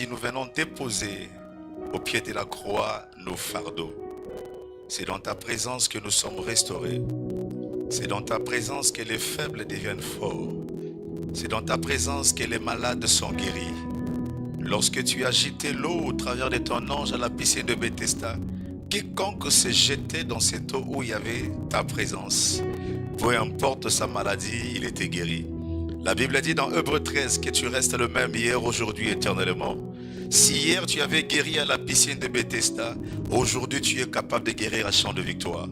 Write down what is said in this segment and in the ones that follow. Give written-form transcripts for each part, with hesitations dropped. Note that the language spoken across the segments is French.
Nous venons déposer au pied de la croix nos fardeaux. C'est dans ta présence que nous sommes restaurés. C'est dans ta présence que les faibles deviennent forts. C'est dans ta présence que les malades sont guéris. Lorsque tu as jeté l'eau au travers de ton ange à la piscine de Bethesda, quiconque s'est jeté dans cette eau où il y avait ta présence, peu importe sa maladie, il était guéri. La Bible dit dans Hébreux 13 que tu restes le même hier, aujourd'hui, éternellement. Si hier tu avais guéri à la piscine de Bethesda, aujourd'hui tu es capable de guérir à Champ de Victoire.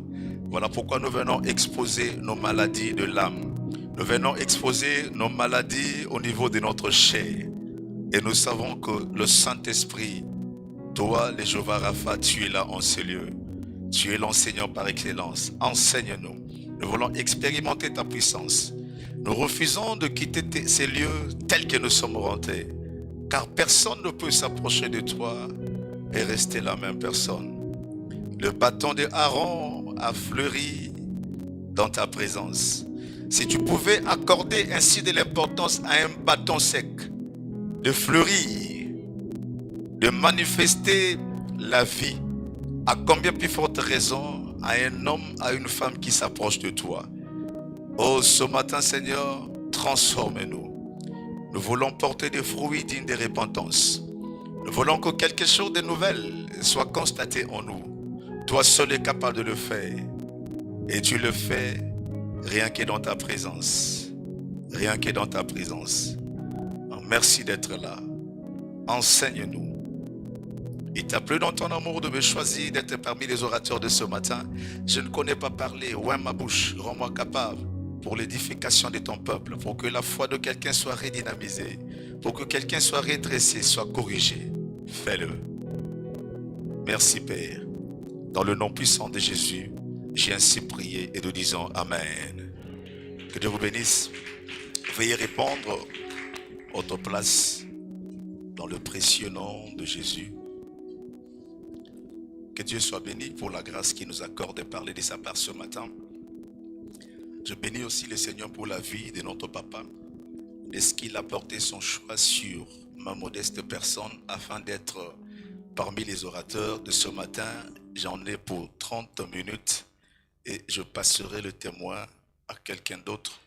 Voilà pourquoi nous venons exposer nos maladies de l'âme. Nous venons exposer nos maladies au niveau de notre chair. Et nous savons que le Saint-Esprit, toi, le Jéhovah Rapha, tu es là en ces lieux. Tu es l'enseignant par excellence. Enseigne-nous. Nous voulons expérimenter ta puissance. Nous refusons de quitter ces lieux tels que nous sommes rentrés. Car personne ne peut s'approcher de toi et rester la même personne. Le bâton de Aaron a fleuri dans ta présence. Si tu pouvais accorder ainsi de l'importance à un bâton sec, de fleurir, de manifester la vie, à combien plus forte raison à un homme, à une femme qui s'approche de toi. Oh, ce matin, Seigneur, transforme-nous. Nous voulons porter des fruits dignes de repentance. Nous voulons que quelque chose de nouvel soit constaté en nous. Toi seul es capable de le faire. Et tu le fais rien que dans ta présence. Rien que dans ta présence. Merci d'être là. Enseigne-nous. Il t'a plu dans ton amour de me choisir d'être parmi les orateurs de ce matin. Je ne connais pas parler. Ouvre ma bouche. Rends-moi capable pour l'édification de ton peuple, pour que la foi de quelqu'un soit redynamisée, pour que quelqu'un soit redressé, soit corrigé. Fais-le. Merci Père. Dans le nom puissant de Jésus, j'ai ainsi prié et nous disons Amen. Que Dieu vous bénisse. Veuillez répondre à votre place dans le précieux nom de Jésus. Que Dieu soit béni pour la grâce qu'il nous accorde de parler de sa part ce matin. Je bénis aussi le Seigneur pour la vie de notre papa, de ce qu'il a porté son choix sur ma modeste personne afin d'être parmi les orateurs de ce matin. J'en ai pour 30 minutes et je passerai le témoin à quelqu'un d'autre.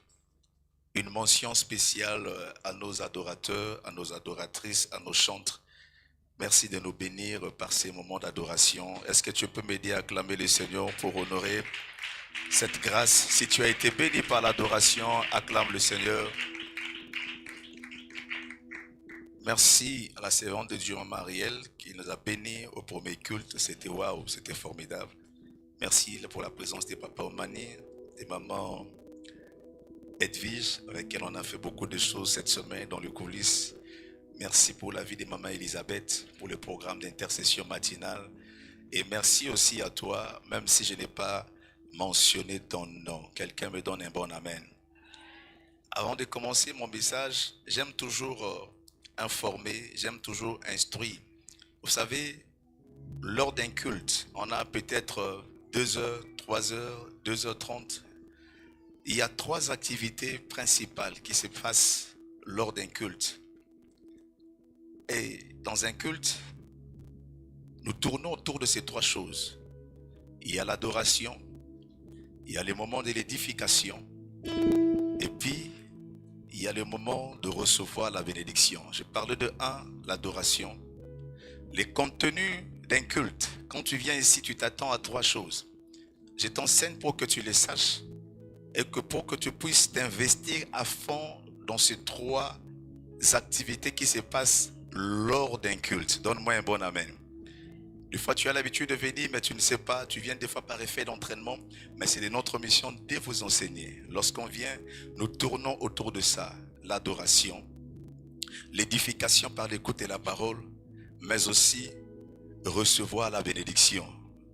Une mention spéciale à nos adorateurs, à nos adoratrices, à nos chantres. Merci de nous bénir par ces moments d'adoration. Est-ce que tu peux m'aider à acclamer le Seigneur pour honorer cette grâce? Si tu as été béni par l'adoration, acclame le Seigneur. Merci à la servante de Dieu, Marielle, qui nous a bénis au premier culte. C'était waouh, c'était formidable. Merci pour la présence des papas Omani, des mamans Edwige, avec qui on a fait beaucoup de choses cette semaine dans le coulisses. Merci pour la vie de maman Elisabeth, pour le programme d'intercession matinale. Et merci aussi à toi, même si je n'ai pas mentionné ton nom. Quelqu'un me donne un bon amen. Avant de commencer mon message, j'aime toujours informer, j'aime toujours instruire. Vous savez, lors d'un culte, on a peut-être 2 heures, 3 heures, 2h30. Il y a 3 activités principales qui se passent lors d'un culte. Et dans un culte, nous tournons autour de ces 3 choses. Il y a l'adoration, il y a le moment de l'édification, et puis il y a le moment de recevoir la bénédiction. Je parle de 1, l'adoration. Les contenus d'un culte, quand tu viens ici, tu t'attends à 3 choses. Je t'enseigne pour que tu les saches et que pour que tu puisses t'investir à fond dans ces 3 activités qui se passent lors d'un culte. Donne-moi un bon amen. Des fois, tu as l'habitude de venir, mais tu ne sais pas. Tu viens des fois par effet d'entraînement, mais c'est de notre mission de vous enseigner. Lorsqu'on vient, nous tournons autour de ça. L'adoration, l'édification par l'écoute et la parole, mais aussi recevoir la bénédiction.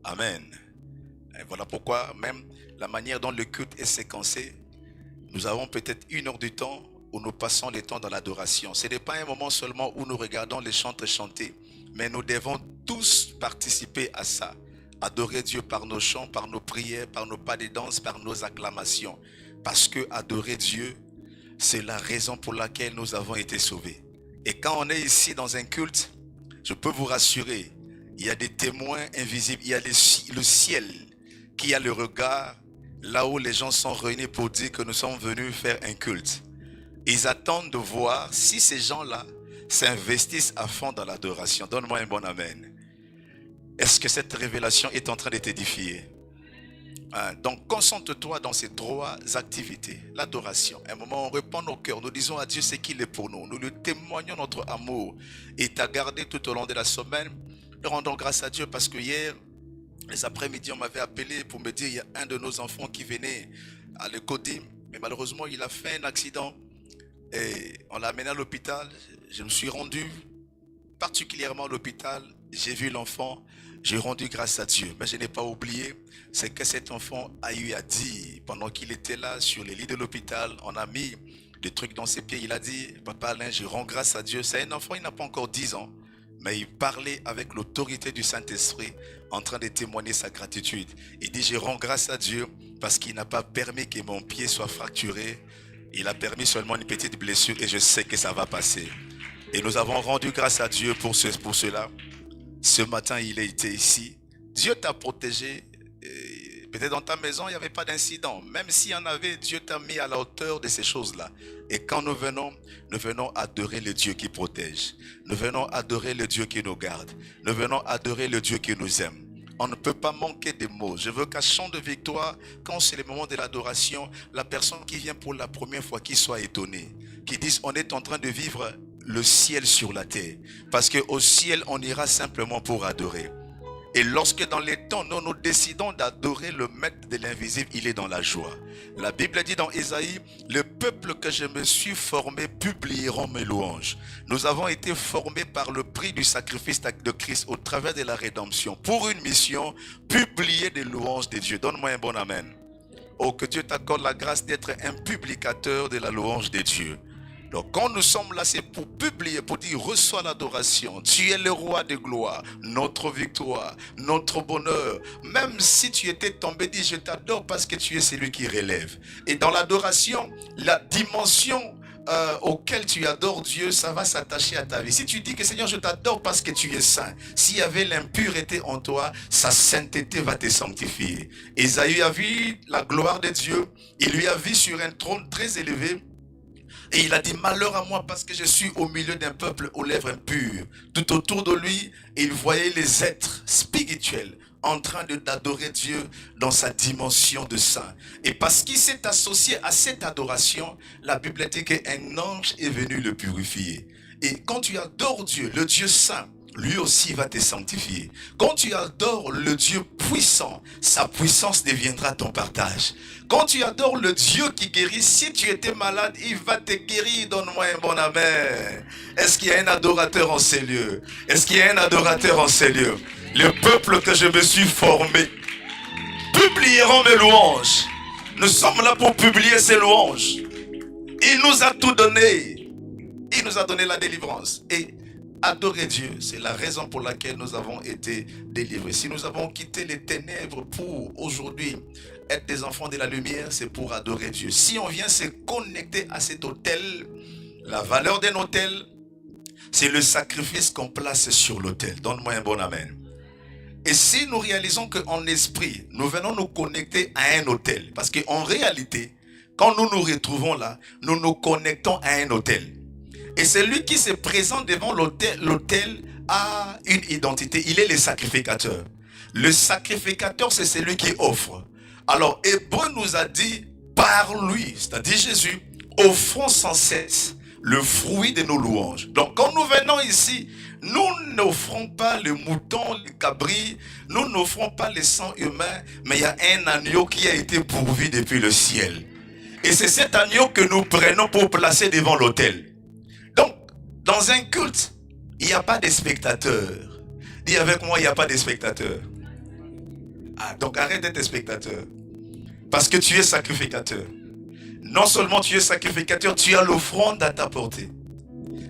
Amen. Et voilà pourquoi même la manière dont le culte est séquencé, nous avons peut-être 1 heure du temps où nous passons le temps dans l'adoration. Ce n'est pas un moment seulement où nous regardons les chantres chanter, mais nous devons tous participer à ça. Adorer Dieu par nos chants, par nos prières, par nos pas de danse, par nos acclamations. Parce que adorer Dieu, c'est la raison pour laquelle nous avons été sauvés. Et quand on est ici dans un culte, Je peux vous rassurer, il y a des témoins invisibles, il y a le ciel qui a le regard là où les gens sont réunis pour dire que nous sommes venus faire un culte. Ils attendent de voir si ces gens-là s'investissent à fond dans l'adoration. Donne-moi un bon amen. Est-ce que cette révélation est en train de t'édifier? Donc concentre-toi dans ces trois activités. L'adoration. À un moment, on répand nos cœurs. Nous disons à Dieu ce qu'il est pour nous. Nous lui témoignons notre amour. Il t'a gardé tout au long de la semaine. Nous rendons grâce à Dieu parce que hier, les après-midi, on m'avait appelé pour me dire il y a un de nos enfants qui venait à l'Ecodim. Mais malheureusement, il a fait un accident. Et on l'a amené à l'hôpital. Je me suis rendu particulièrement à l'hôpital. J'ai vu l'enfant. J'ai rendu grâce à Dieu. Mais je n'ai pas oublié ce que cet enfant a eu à dire. Pendant qu'il était là sur les lits de l'hôpital, on a mis des trucs dans ses pieds. Il a dit, Papa Alain, je rends grâce à Dieu. C'est un enfant, il n'a pas encore 10 ans. Mais il parlait avec l'autorité du Saint-Esprit en train de témoigner sa gratitude. Il dit, je rends grâce à Dieu parce qu'il n'a pas permis que mon pied soit fracturé. Il a permis seulement une petite blessure et je sais que ça va passer. Et nous avons rendu grâce à Dieu pour cela. Ce matin, il a été ici. Dieu t'a protégé. Peut-être dans ta maison, il n'y avait pas d'incident. Même s'il y en avait, Dieu t'a mis à la hauteur de ces choses-là. Et quand nous venons adorer le Dieu qui protège. Nous venons adorer le Dieu qui nous garde. Nous venons adorer le Dieu qui nous aime. On ne peut pas manquer de mots. Je veux qu'à chant de victoire, quand c'est le moment de l'adoration, la personne qui vient pour la première fois, qui soit étonnée. Qui dise, on est en train de vivre le ciel sur la terre. Parce qu'au ciel, on ira simplement pour adorer. Et lorsque dans les temps, nous décidons d'adorer le maître de l'invisible, il est dans la joie. La Bible dit dans Ésaïe, le peuple que je me suis formé publieront mes louanges. Nous avons été formés par le prix du sacrifice de Christ au travers de la rédemption. Pour une mission, publier des louanges de Dieu. Donne-moi un bon amen. Oh, que Dieu t'accorde la grâce d'être un publicateur de la louange de Dieu. Donc quand nous sommes là, c'est pour publier, pour dire reçois l'adoration. Tu es le roi de gloire, notre victoire, notre bonheur. Même si tu étais tombé, dis je t'adore parce que tu es celui qui relève. Et dans l'adoration, la dimension auquel tu adores Dieu, ça va s'attacher à ta vie. Si tu dis que Seigneur, je t'adore parce que tu es saint, s'il y avait l'impureté en toi, sa sainteté va te sanctifier. Ésaïe a vu la gloire de Dieu, il lui a vu sur un trône très élevé. Et il a dit, malheur à moi parce que je suis au milieu d'un peuple aux lèvres impures. Tout autour de lui, il voyait les êtres spirituels en train d'adorer Dieu dans sa dimension de saint. Et parce qu'il s'est associé à cette adoration, la Bible dit qu'un ange est venu le purifier. Et quand tu adores Dieu, le Dieu saint, lui aussi va te sanctifier. Quand tu adores le Dieu puissant, sa puissance deviendra ton partage. Quand tu adores le Dieu qui guérit, si tu étais malade, il va te guérir. Donne-moi un bon amen. Est-ce qu'il y a un adorateur en ces lieux? Est-ce qu'il y a un adorateur en ces lieux? Le peuple que je me suis formé publieront mes louanges. Nous sommes là pour publier ces louanges. Il nous a tout donné. Il nous a donné la délivrance. Et adorer Dieu, c'est la raison pour laquelle nous avons été délivrés. Si nous avons quitté les ténèbres pour aujourd'hui être des enfants de la lumière, c'est pour adorer Dieu. Si on vient se connecter à cet autel, la valeur d'un autel, c'est le sacrifice qu'on place sur l'autel. Donne-moi un bon amen. Et si nous réalisons qu'en esprit, nous venons nous connecter à un autel, parce qu'en réalité, quand nous nous retrouvons là, nous nous connectons à un autel. Et celui qui se présente devant l'autel a une identité. Il est le sacrificateur. Le sacrificateur, c'est celui qui offre. Alors, Hébreu nous a dit, par lui, c'est-à-dire Jésus, offrons sans cesse le fruit de nos louanges. Donc, quand nous venons ici, nous n'offrons pas le mouton, le cabri, nous n'offrons pas le sang humain, mais il y a un agneau qui a été pourvu depuis le ciel. Et c'est cet agneau que nous prenons pour placer devant l'autel. Donc, dans un culte, il n'y a pas de spectateurs. Dis avec moi, il n'y a pas de spectateurs. Ah, donc arrête d'être spectateur. Parce que tu es sacrificateur. Non seulement tu es sacrificateur, tu as l'offrande à t'apporter.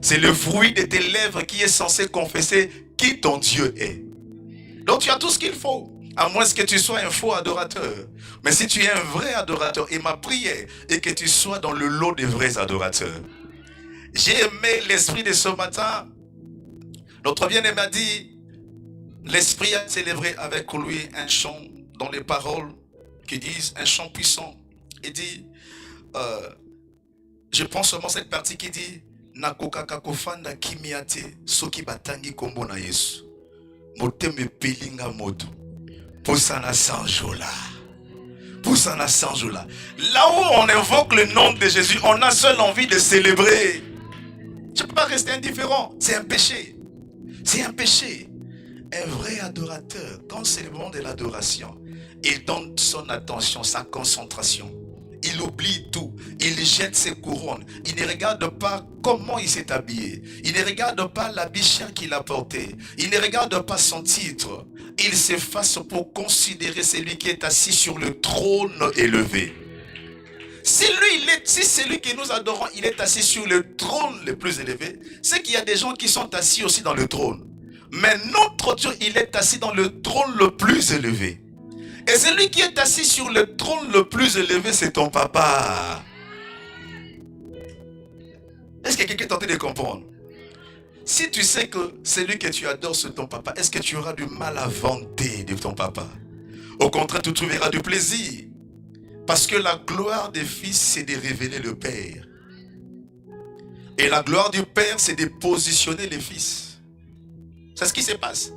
C'est le fruit de tes lèvres qui est censé confesser qui ton Dieu est. Donc tu as tout ce qu'il faut. À moins que tu sois un faux adorateur. Mais si tu es un vrai adorateur, et ma prière est que tu sois dans le lot des vrais adorateurs. J'ai aimé l'esprit de ce matin. Notre bien-aimé a dit, l'Esprit a célébré avec lui un chant dans les paroles qui disent, un chant puissant. Il dit, je pense seulement cette partie qui dit, Nakokaka kofanda kimiate soki batangi kombo na Yesu. Moteme pelinga moto. Poussana sanjola. Poussana sanjola. Là où on invoque le nom de Jésus, on a seule envie de célébrer. Tu ne peux pas rester indifférent. C'est un péché. C'est un péché. Un vrai adorateur, quand c'est le moment de l'adoration, il donne son attention, sa concentration. Il oublie tout. Il jette ses couronnes. Il ne regarde pas comment il s'est habillé. Il ne regarde pas l'habit cher qu'il a porté. Il ne regarde pas son titre. Il s'efface pour considérer celui qui est assis sur le trône élevé. Si celui que nous adorons, il est assis sur le trône le plus élevé, c'est qu'il y a des gens qui sont assis aussi dans le trône. Mais notre Dieu, il est assis dans le trône le plus élevé. Et celui qui est assis sur le trône le plus élevé, c'est ton papa. Est-ce que quelqu'un est tenté de comprendre? Si tu sais que celui que tu adores, c'est ton papa, est-ce que tu auras du mal à vanter de ton papa? Au contraire, tu trouveras du plaisir. Parce que la gloire des fils, c'est de révéler le Père. Et la gloire du Père, c'est de positionner les fils. C'est ce qui se passe.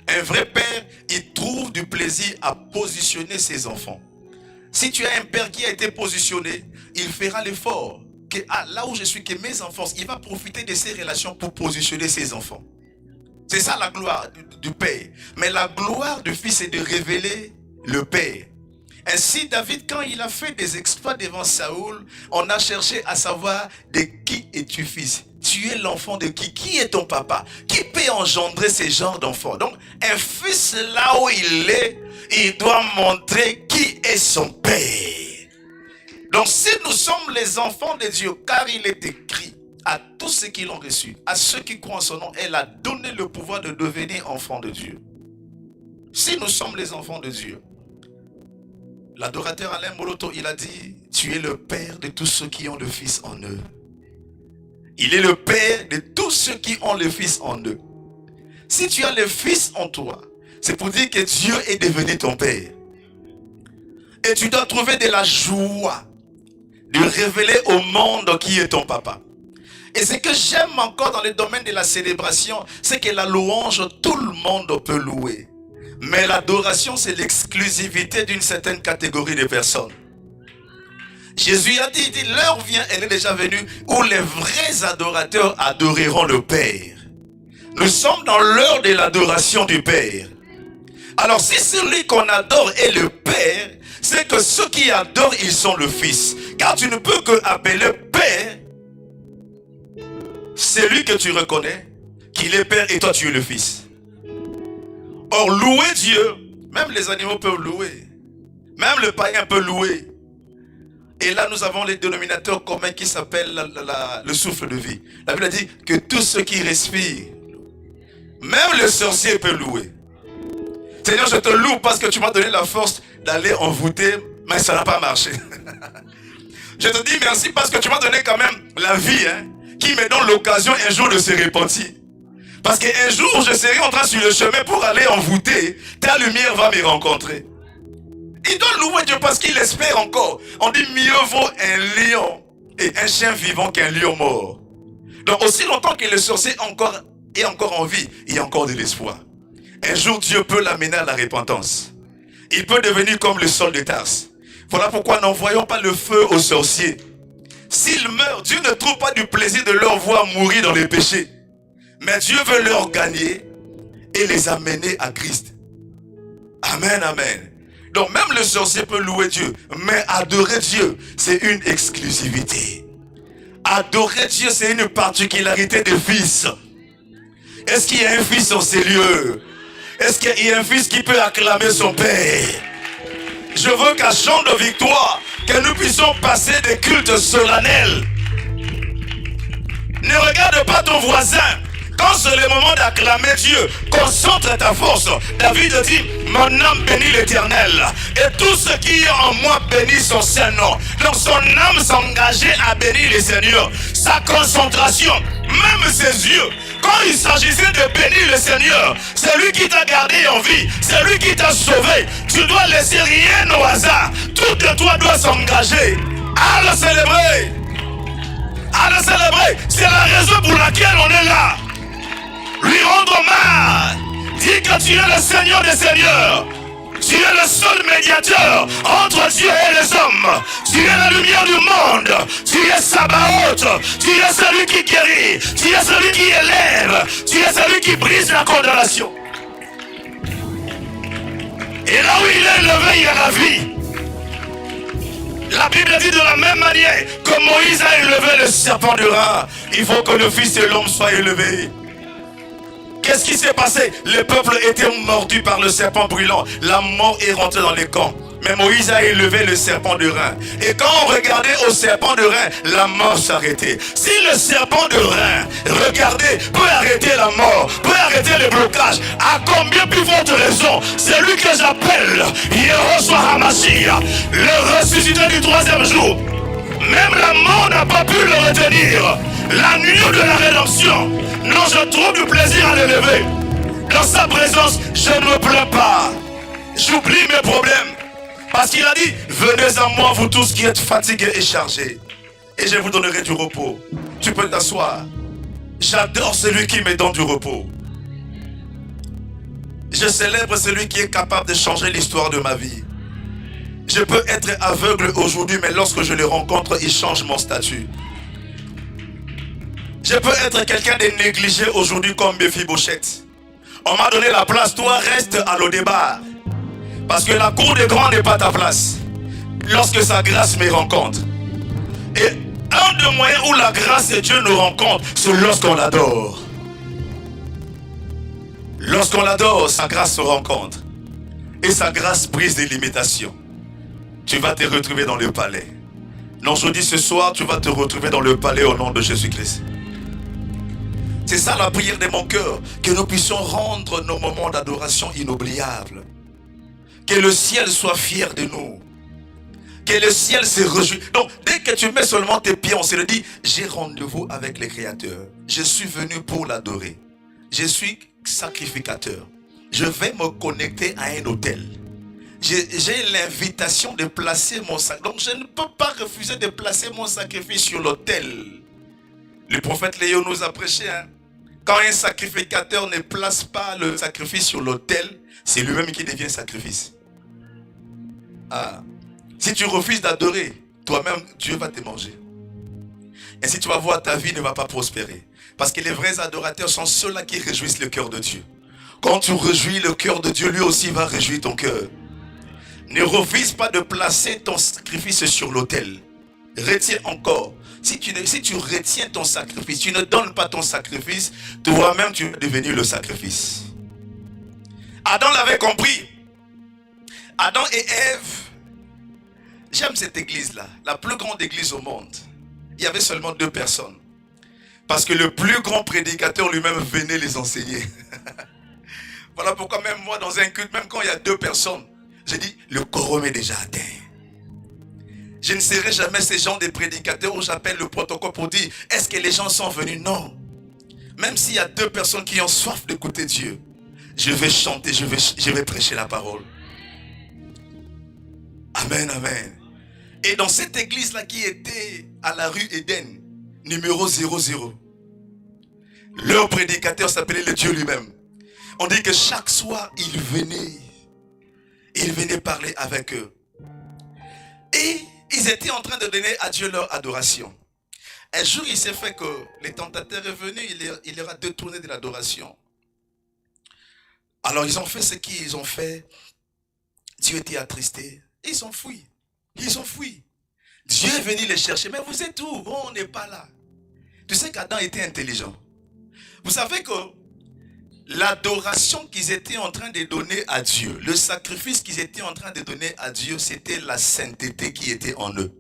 Un vrai père, il trouve du plaisir à positionner ses enfants. Si tu as un père qui a été positionné, il fera l'effort que là où je suis, que mes enfants, il va profiter de ces relations pour positionner ses enfants. C'est ça la gloire du père. Mais la gloire du fils, c'est de révéler le père. Ainsi, David, quand il a fait des exploits devant Saoul, on a cherché à savoir de qui es-tu fils? Tu es l'enfant de qui? Qui est ton papa? Qui peut engendrer ce genre d'enfant? Donc, un fils, là où il est, il doit montrer qui est son père. Donc, si nous sommes les enfants de Dieu, car il est écrit à tous ceux qui l'ont reçu, à ceux qui croient en son nom, elle a donné le pouvoir de devenir enfants de Dieu. Si nous sommes les enfants de Dieu, l'adorateur Alain Moloto, il a dit, tu es le père de tous ceux qui ont le Fils en eux. Il est le père de tous ceux qui ont le Fils en eux. Si tu as le Fils en toi, c'est pour dire que Dieu est devenu ton père. Et tu dois trouver de la joie de révéler au monde qui est ton papa. Et ce que j'aime encore dans le domaine de la célébration, c'est que la louange, tout le monde peut louer. Mais l'adoration, c'est l'exclusivité d'une certaine catégorie de personnes. Jésus a dit, l'heure vient, elle est déjà venue, où les vrais adorateurs adoreront le Père. Nous sommes dans l'heure de l'adoration du Père. Alors si celui qu'on adore est le Père, c'est que ceux qui adorent, ils sont le Fils. Car tu ne peux que appeler Père celui que tu reconnais, qu'il est Père et toi tu es le Fils. Or, louer Dieu, même les animaux peuvent louer. Même le païen peut louer. Et là, nous avons les dénominateurs communs qui s'appellent le souffle de vie. La Bible a dit que tous ceux qui respirent, même le sorcier peut louer. Seigneur, je te loue parce que tu m'as donné la force d'aller envoûter, mais ça n'a pas marché. Je te dis merci parce que tu m'as donné quand même la vie, qui me donne l'occasion un jour de se repentir. Parce qu'un jour, je serai en train sur le chemin pour aller envoûter. Ta lumière va me rencontrer. Il doit louer Dieu parce qu'il espère encore. On dit mieux vaut un lion et un chien vivant qu'un lion mort. Donc aussi longtemps que le sorcier est encore en vie, il y a encore de l'espoir. Un jour, Dieu peut l'amener à la repentance. Il peut devenir comme le sol de Tarse. Voilà pourquoi n'envoyons pas le feu aux sorciers. S'ils meurent, Dieu ne trouve pas du plaisir de leur voir mourir dans les péchés. Mais Dieu veut leur gagner et les amener à Christ. Amen, amen. Donc même le sorcier peut louer Dieu. Mais adorer Dieu, c'est une exclusivité. Adorer Dieu, c'est une particularité des fils. Est-ce qu'il y a un fils dans ces lieux? Est-ce qu'il y a un fils qui peut acclamer son père? Je veux qu'à chant de victoire, que nous puissions passer des cultes solennels. Ne regarde pas ton voisin. Quand c'est le moment d'acclamer Dieu, concentre ta force. David dit, mon âme bénit l'Éternel. Et tout ce qui est en moi bénit son Saint-Nom. Donc son âme s'engageait à bénir le Seigneur. Sa concentration, même ses yeux, Quand il s'agissait de bénir le Seigneur, c'est lui qui t'a gardé en vie, c'est lui qui t'a sauvé. Tu dois laisser rien au hasard. Tout de toi doit s'engager à le célébrer. À le célébrer. C'est la raison pour laquelle on est là. Lui rendre hommage. Dis que tu es le Seigneur des Seigneurs. Tu es le seul médiateur entre Dieu et les hommes. Tu es la lumière du monde. Tu es Sabaoth. Tu es celui qui guérit. Tu es celui qui élève. Tu es celui qui brise la condamnation. Et là où il est élevé, il y a la vie. La Bible dit de la même manière que Moïse a élevé le serpent de rat, il faut que le Fils de l'homme soit élevé. Qu'est-ce qui s'est passé? Le peuple était mordu par le serpent brûlant. La mort est rentrée dans les camps. Mais Moïse a élevé le serpent de rein. Et quand on regardait au serpent de rein, la mort s'arrêtait. Si le serpent de rein, regardez, peut arrêter la mort, peut arrêter le blocage, à combien plus forte raison, c'est lui que j'appelle Yehoshua HaMashiach, le ressuscité du troisième jour. Même la mort n'a pas pu le retenir. L'agneau de la rédemption. Non, je trouve du plaisir à l'élever. Dans sa présence, je ne me plains pas. J'oublie mes problèmes. Parce qu'il a dit, venez à moi vous tous qui êtes fatigués et chargés, et je vous donnerai du repos. Tu peux t'asseoir. J'adore celui qui me donne du repos. Je célèbre celui qui est capable de changer l'histoire de ma vie. Je peux être aveugle aujourd'hui, mais lorsque je le rencontre, il change mon statut. Je peux être quelqu'un de négligé aujourd'hui comme Mephibosheth. On m'a donné la place, toi reste à l'Odébar. Parce que la cour des grands n'est pas ta place. Lorsque sa grâce me rencontre. Et un des moyens où la grâce de Dieu nous rencontre, c'est lorsqu'on l'adore. Lorsqu'on l'adore, sa grâce se rencontre. Et sa grâce brise des limitations. Tu vas te retrouver dans le palais. Non, je dis ce soir, tu vas te retrouver dans le palais au nom de Jésus-Christ. C'est ça la prière de mon cœur. Que nous puissions rendre nos moments d'adoration inoubliables. Que le ciel soit fier de nous. Que le ciel se réjouisse. Donc, dès que tu mets seulement tes pieds, on se le dit, j'ai rendez-vous avec le Créateur. Je suis venu pour l'adorer. Je suis sacrificateur. Je vais me connecter à un autel. J'ai l'invitation de placer mon sacrifice. Donc, je ne peux pas refuser de placer mon sacrifice sur l'autel. Le prophète Léo nous a prêché. Quand un sacrificateur ne place pas le sacrifice sur l'autel, c'est lui-même qui devient sacrifice. Ah. Si tu refuses d'adorer, toi-même, Dieu va te manger. Et si tu vas voir, ta vie ne va pas prospérer. Parce que les vrais adorateurs sont ceux-là qui réjouissent le cœur de Dieu. Quand tu réjouis le cœur de Dieu, lui aussi va réjouir ton cœur. Ne refuse pas de placer ton sacrifice sur l'autel. Retiens encore. Si tu retiens ton sacrifice, tu ne donnes pas ton sacrifice, toi-même tu vas devenir le sacrifice. Adam l'avait compris. Adam et Ève. J'aime cette église-là, la plus grande église au monde. Il y avait seulement 2 personnes. Parce que le plus grand prédicateur lui-même venait les enseigner. Voilà pourquoi même moi dans un culte, même quand il y a 2 personnes, j'ai dit, le quorum est déjà atteint. Je ne serai jamais ces gens des prédicateurs où j'appelle le protocole pour dire, est-ce que les gens sont venus? Non. Même s'il y a 2 personnes qui ont soif d'écouter Dieu, je vais chanter, je vais prêcher la parole. Amen, amen. Et dans cette église-là qui était à la rue Éden, numéro 00, leur prédicateur s'appelait le Dieu lui-même. On dit que chaque soir, il venait parler avec eux. Et ils étaient en train de donner à Dieu leur adoration. Un jour, il s'est fait que les tentateurs est venu, il leur a détourné de l'adoration. Alors, ils ont fait ce qu'ils ont fait. Dieu était attristé. Et ils ont fui. Ils ont fui. Dieu est venu les chercher. Mais vous êtes où? Bon, on n'est pas là. Tu sais qu'Adam était intelligent. Vous savez que l'adoration qu'ils étaient en train de donner à Dieu, le sacrifice qu'ils étaient en train de donner à Dieu, c'était la sainteté qui était en eux.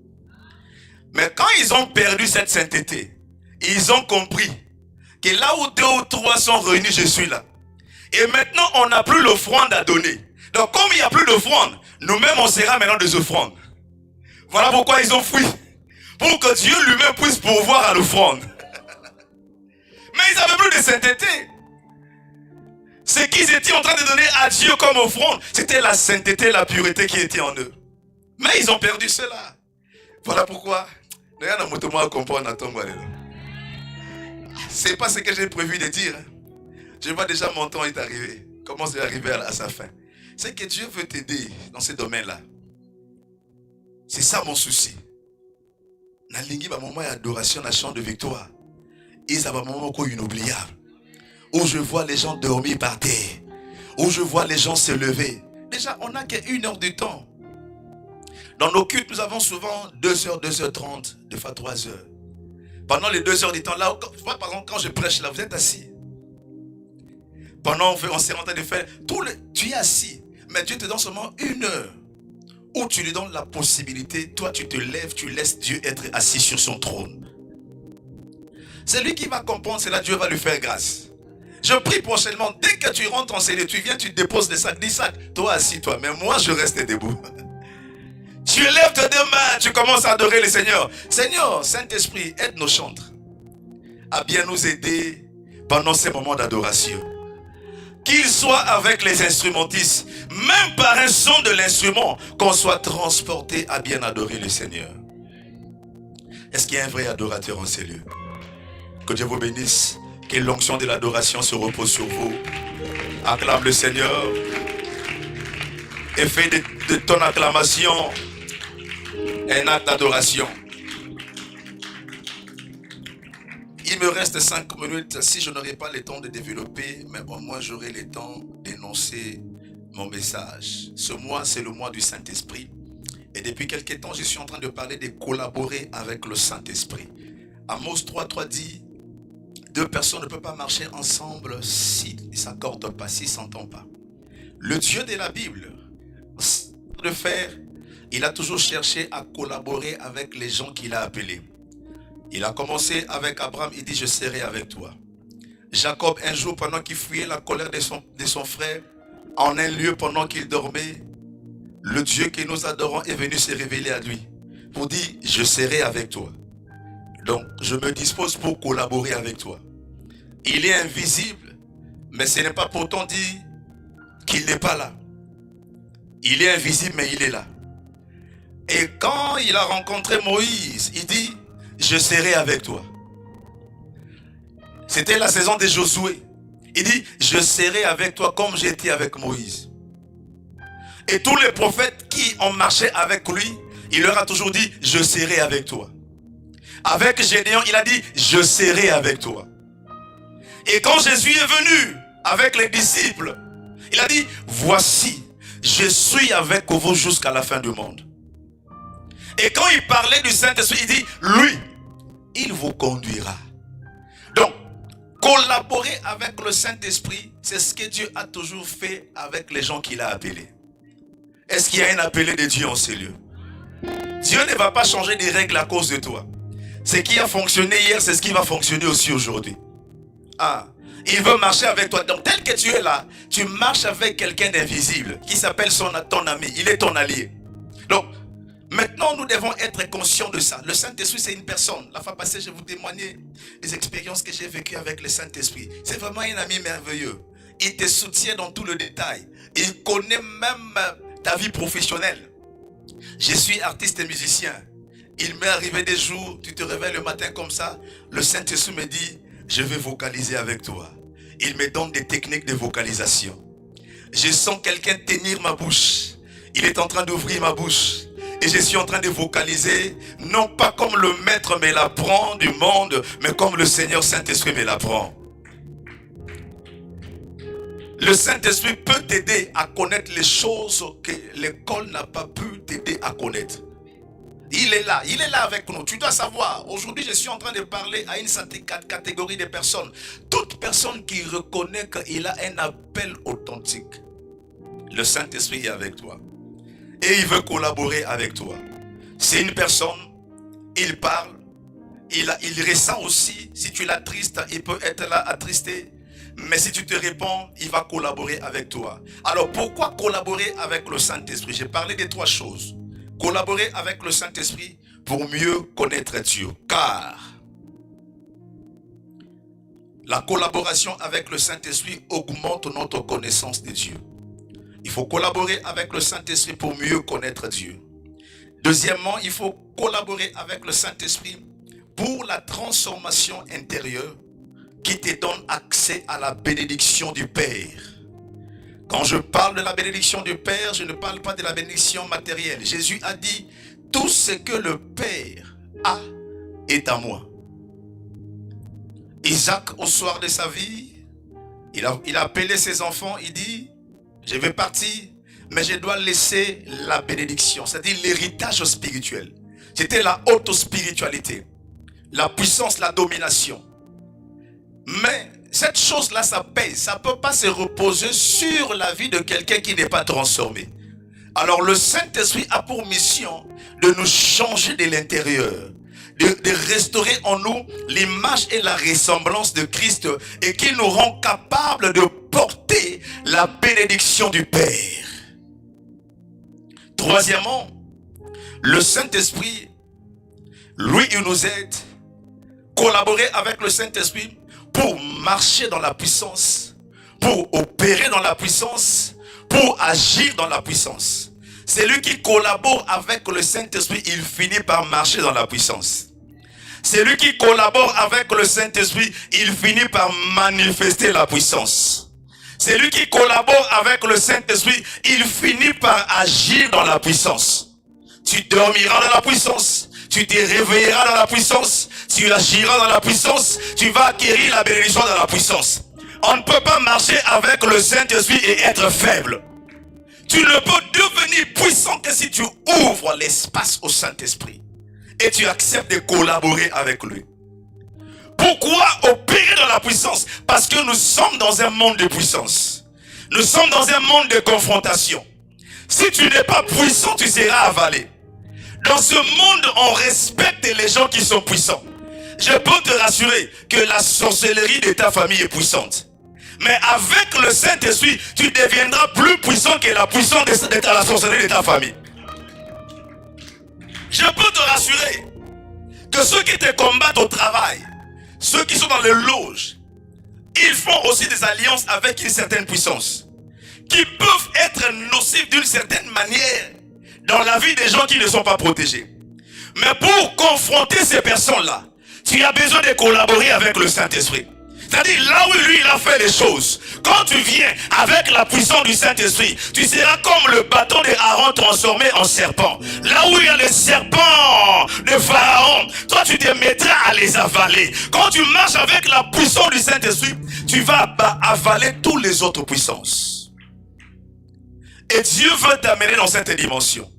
Mais quand ils ont perdu cette sainteté, ils ont compris que là où 2 ou 3 sont réunis, je suis là. Et maintenant, on n'a plus l'offrande à donner. Donc, comme il n'y a plus d'offrande, nous-mêmes, on sera maintenant des offrandes. Voilà pourquoi ils ont fui. Pour que Dieu lui-même puisse pourvoir à l'offrande. Mais ils n'avaient plus de sainteté. Ce qu'ils étaient en train de donner à Dieu comme offrande, c'était la sainteté, la pureté qui était en eux. Mais ils ont perdu cela. Voilà pourquoi. C'est pas ce que j'ai prévu de dire. Je vois déjà mon temps est arrivé. Commence à arriver à sa fin. C'est que Dieu veut t'aider dans ce domaine-là. C'est ça mon souci. Dans le moment d'adoration, dans le chant de victoire, ils ont un moment inoubliable. Où je vois les gens dormir par terre. Où je vois les gens se lever. Déjà, on n'a qu'une heure de temps. Dans nos cultes, nous avons souvent 2h, 2h30, des fois 3h. Pendant les 2 heures du temps, là, par exemple, quand je prêche là, vous êtes assis. Pendant on s'est en train de faire, tu es assis. Mais Dieu te donne seulement 1 heure. Où tu lui donnes la possibilité, toi tu te lèves, tu laisses Dieu être assis sur son trône. C'est lui qui va comprendre, c'est là Dieu va lui faire grâce. Je prie prochainement, dès que tu rentres en CD, tu viens, tu déposes les sacs, 10 sacs, toi assis-toi, mais moi je reste debout. Tu lèves tes 2 mains, tu commences à adorer le Seigneur. Seigneur, Saint-Esprit, aide nos chantres à bien nous aider pendant ces moments d'adoration. Qu'ils soient avec les instrumentistes, même par un son de l'instrument, qu'on soit transporté à bien adorer le Seigneur. Est-ce qu'il y a un vrai adorateur en ces lieux? Que Dieu vous bénisse, que l'onction de l'adoration se repose sur vous. Acclame le Seigneur et fais de ton acclamation un acte d'adoration. Il me reste 5 minutes. Si je n'aurai pas le temps de développer, mais au moins j'aurai le temps d'énoncer mon message. Ce mois, c'est le mois du Saint-Esprit. Et depuis quelques temps, je suis en train de parler de collaborer avec le Saint-Esprit. Amos 3:3 dit, 2 personnes ne peuvent pas marcher ensemble s'ils ne s'accordent pas, s'ils ne s'entendent pas. Le Dieu de la Bible, de faire, il a toujours cherché à collaborer avec les gens qu'il a appelés. Il a commencé avec Abraham, il dit, je serai avec toi. Jacob, un jour, pendant qu'il fuyait la colère de son frère, en un lieu pendant qu'il dormait, le Dieu que nous adorons est venu se révéler à lui pour dire, je serai avec toi. Donc, je me dispose pour collaborer avec toi. Il est invisible, mais ce n'est pas pourtant dit qu'il n'est pas là. Il est invisible, mais il est là. Et quand il a rencontré Moïse, il dit, je serai avec toi. C'était la saison de Josué. Il dit, je serai avec toi comme j'étais avec Moïse. Et tous les prophètes qui ont marché avec lui, il leur a toujours dit, je serai avec toi. Avec Gédéon, il a dit, je serai avec toi. Et quand Jésus est venu avec les disciples, il a dit, voici, je suis avec vous jusqu'à la fin du monde. Et quand il parlait du Saint-Esprit, il dit, lui, il vous conduira. Donc, collaborer avec le Saint-Esprit, c'est ce que Dieu a toujours fait avec les gens qu'il a appelés. Est-ce qu'il y a un appelé de Dieu en ces lieux? Dieu ne va pas changer des règles à cause de toi. Ce qui a fonctionné hier, c'est ce qui va fonctionner aussi aujourd'hui. Ah, il veut marcher avec toi. Donc, tel que tu es là, tu marches avec quelqu'un d'invisible qui s'appelle ton ami. Il est ton allié. Donc, maintenant, nous devons être conscients de ça. Le Saint-Esprit, c'est une personne. La fois passée, je vous témoignais des expériences que j'ai vécues avec le Saint-Esprit. C'est vraiment un ami merveilleux. Il te soutient dans tout le détail. Il connaît même ta vie professionnelle. Je suis artiste et musicien. Il m'est arrivé des jours, tu te réveilles le matin comme ça, le Saint-Esprit me dit, je vais vocaliser avec toi. Il me donne des techniques de vocalisation. Je sens quelqu'un tenir ma bouche. Il est en train d'ouvrir ma bouche. Et je suis en train de vocaliser, non pas comme le maître me l'apprend du monde, mais comme le Seigneur Saint-Esprit me l'apprend. Le Saint-Esprit peut t'aider à connaître les choses que l'école n'a pas pu t'aider à connaître. Il est là avec nous. Tu dois savoir, aujourd'hui je suis en train de parler à une certaine catégorie de personnes. Toute personne qui reconnaît qu'il a un appel authentique. Le Saint-Esprit est avec toi. Et il veut collaborer avec toi. C'est une personne, il parle, il ressent aussi. Si tu l'attristes, il peut être là attristé. Mais si tu te réponds, il va collaborer avec toi. Alors pourquoi collaborer avec le Saint-Esprit? J'ai parlé de 3 choses. Collaborer avec le Saint-Esprit pour mieux connaître Dieu. Car La collaboration avec le Saint-Esprit augmente notre connaissance de Dieu. Il faut collaborer avec le Saint-Esprit pour mieux connaître Dieu. Deuxièmement, il faut collaborer avec le Saint-Esprit pour la transformation intérieure qui te donne accès à la bénédiction du Père. Quand je parle de la bénédiction du Père, je ne parle pas de la bénédiction matérielle. Jésus a dit, tout ce que le Père a est à moi. Isaac, au soir de sa vie, il a appelé ses enfants, il dit, je vais partir, mais je dois laisser la bénédiction, c'est-à-dire l'héritage spirituel. C'était la haute spiritualité, la puissance, la domination. Mais cette chose-là, ça pèse, ça ne peut pas se reposer sur la vie de quelqu'un qui n'est pas transformé. Alors le Saint-Esprit a pour mission de nous changer de l'intérieur, de restaurer en nous l'image et la ressemblance de Christ et qui nous rend capables de porter la bénédiction du Père. Troisièmement, le Saint-Esprit, lui, il nous aide à collaborer avec le Saint-Esprit pour marcher dans la puissance, pour opérer dans la puissance, pour agir dans la puissance. Celui qui collabore avec le Saint-Esprit, il finit par marcher dans la puissance. Celui qui collabore avec le Saint-Esprit, il finit par manifester la puissance. Celui qui collabore avec le Saint-Esprit, il finit par agir dans la puissance. Tu dormiras dans la puissance, tu te réveilleras dans la puissance, tu agiras dans la puissance, tu vas acquérir la bénédiction dans la puissance. On ne peut pas marcher avec le Saint-Esprit et être faible. Tu ne peux devenir puissant que si tu ouvres l'espace au Saint-Esprit et tu acceptes de collaborer avec lui. Pourquoi opérer dans la puissance? Parce que nous sommes dans un monde de puissance. Nous sommes dans un monde de confrontation. Si tu n'es pas puissant, tu seras avalé. Dans ce monde, on respecte les gens qui sont puissants. Je peux te rassurer que la sorcellerie de ta famille est puissante. Mais avec le Saint-Esprit, tu deviendras plus puissant que la puissance de la sorcellerie de ta famille. Je peux te rassurer que ceux qui te combattent au travail, ceux qui sont dans les loges, ils font aussi des alliances avec une certaine puissance, qui peuvent être nocifs d'une certaine manière dans la vie des gens qui ne sont pas protégés. Mais pour confronter ces personnes-là, tu as besoin de collaborer avec le Saint-Esprit. C'est-à-dire là où lui il a fait les choses, quand tu viens avec la puissance du Saint-Esprit, tu seras comme le bâton de Aaron transformé en serpent. Là où il y a les serpents de Pharaon, toi tu te mettras à les avaler. Quand tu marches avec la puissance du Saint-Esprit, tu vas avaler toutes les autres puissances. Et Dieu veut t'amener dans cette dimension.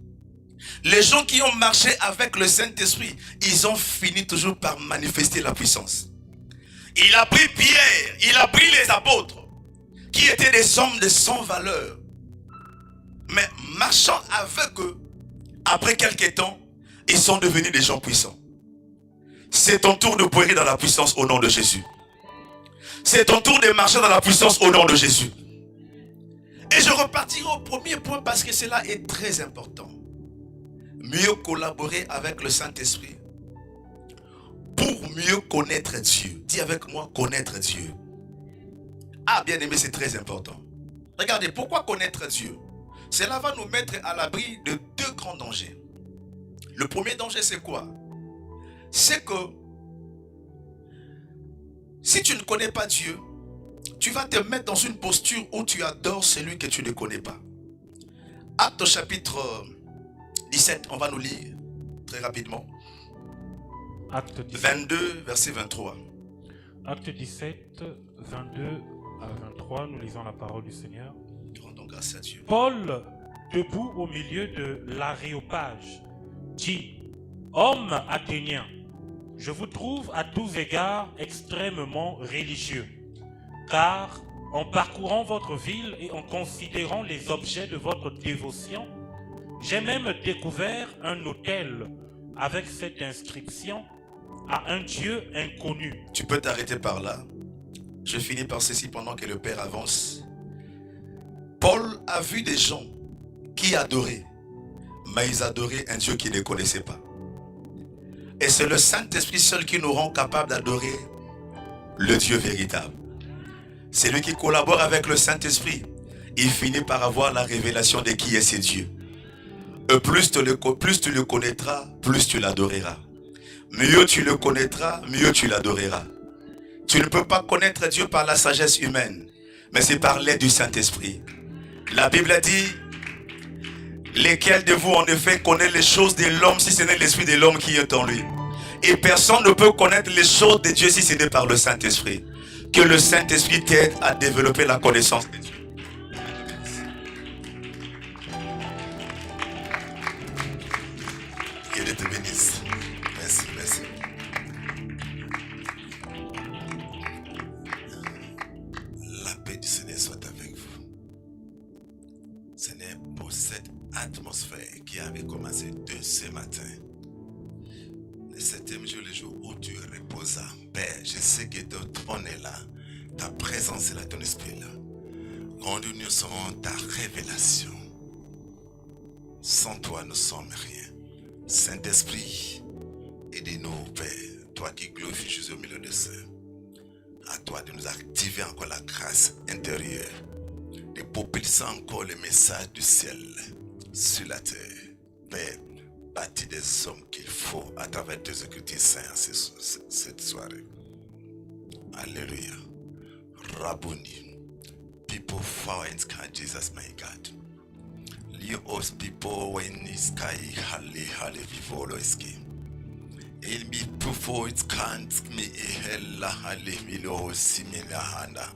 Les gens qui ont marché avec le Saint-Esprit, ils ont fini toujours par manifester la puissance. Il a pris Pierre, il a pris les apôtres, qui étaient des hommes de sans valeur. Mais marchant avec eux, après quelques temps, ils sont devenus des gens puissants. C'est ton tour de briller dans la puissance au nom de Jésus. C'est ton tour de marcher dans la puissance au nom de Jésus. Et je repartirai au premier point parce que cela est très important. Mieux collaborer avec le Saint-Esprit pour mieux connaître Dieu. Dis avec moi, connaître Dieu. Ah, bien aimé, c'est très important. Regardez, pourquoi connaître Dieu? Cela va nous mettre à l'abri de deux grands dangers. Le premier danger, c'est quoi? C'est que si tu ne connais pas Dieu, tu vas te mettre dans une posture où tu adores celui que tu ne connais pas. Actes chapitre 17, on va nous lire très rapidement. Acte 17, 22, verset 23. Acte 17, 22 à 23, nous lisons la parole du Seigneur. Rendons grâce à Dieu. Paul, debout au milieu de l'aréopage, dit: Hommes athéniens, je vous trouve à tous égards extrêmement religieux, car en parcourant votre ville et en considérant les objets de votre dévotion, j'ai même découvert un autel avec cette inscription: à un Dieu inconnu. Tu peux t'arrêter par là. Je finis par ceci pendant que le Père avance. Paul a vu des gens qui adoraient, mais ils adoraient un Dieu qu'ils ne connaissaient pas. Et c'est le Saint-Esprit seul qui nous rend capables d'adorer le Dieu véritable. Celui qui collabore avec le Saint-Esprit, il finit par avoir la révélation de qui est ce Dieu. Et plus tu le connaîtras, plus tu l'adoreras. Mieux tu le connaîtras, mieux tu l'adoreras. Tu ne peux pas connaître Dieu par la sagesse humaine, mais c'est par l'aide du Saint-Esprit. La Bible dit, lesquels de vous en effet connaît les choses de l'homme si ce n'est l'esprit de l'homme qui est en lui. Et personne ne peut connaître les choses de Dieu si ce n'est par le Saint-Esprit. Que le Saint-Esprit t'aide à développer la connaissance de Dieu. Que Dieu te bénisse. Merci, merci. La paix du Seigneur soit avec vous. Seigneur, pour cette atmosphère qui avait commencé de ce matin, le 7e jour, le jour où tu reposas, Père, je sais que ton trône est là, ta présence est là, ton esprit est là. Conduis-nous selon ta révélation. Sans toi, nous ne sommes rien. Saint-Esprit, aidez-nous, Père, toi qui glorifies Jésus au milieu de ça. À toi de nous activer encore la grâce intérieure, de propulser encore le message du ciel sur la terre. Père, bâtis des hommes qu'il faut à travers tes écritures saintes cette soirée. Alléluia. Rabboni. People far in sky, Jesus, my God. You us people when the sky, halle, vivolo eski. Il me before it can't me hella, halle, milo, simila handa.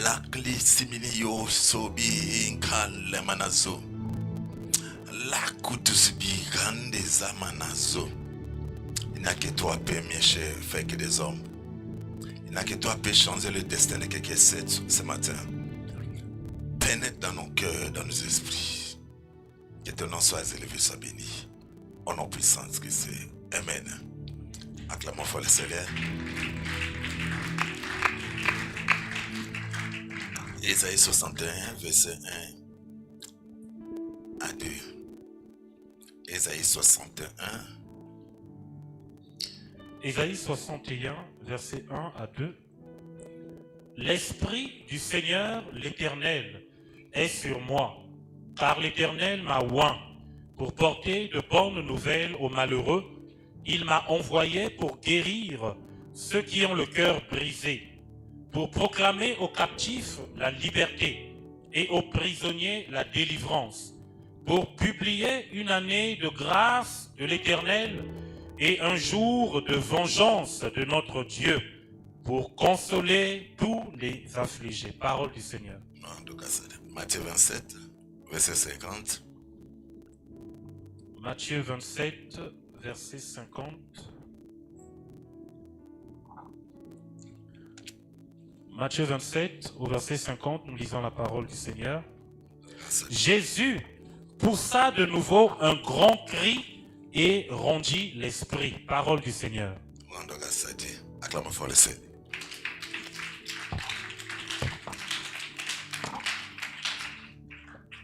Lakli similio so be in kan lemanazo. Lakutus bi grande zamanazo. Il n'a que toi, Père, mes chers, fait que des hommes. Il n'a que toi, Père, changer le destin de quelqu'un ce matin. Pénètre dans nos cœurs, dans nos esprits. Que ton nom soit élevé, soit béni. Au nom puissant de Christ. Amen. Acclamons fort le Seigneur. Ésaïe 61, verset 1 à 2. Ésaïe 61. Ésaïe 61, verset 1 à 2. L'Esprit du Seigneur, l'Éternel, est sur moi, car l'Éternel m'a oint pour porter de bonnes nouvelles aux malheureux. Il m'a envoyé pour guérir ceux qui ont le cœur brisé, pour proclamer aux captifs la liberté et aux prisonniers la délivrance, pour publier une année de grâce de l'Éternel et un jour de vengeance de notre Dieu, pour consoler tous les affligés. Parole du Seigneur. Matthieu 27, verset 50. Matthieu 27, verset 50. Matthieu 27, au verset 50, nous lisons la parole du Seigneur. Jésus poussa de nouveau un grand cri et rendit l'esprit. Parole du Seigneur. Acclamons fort le Seigneur.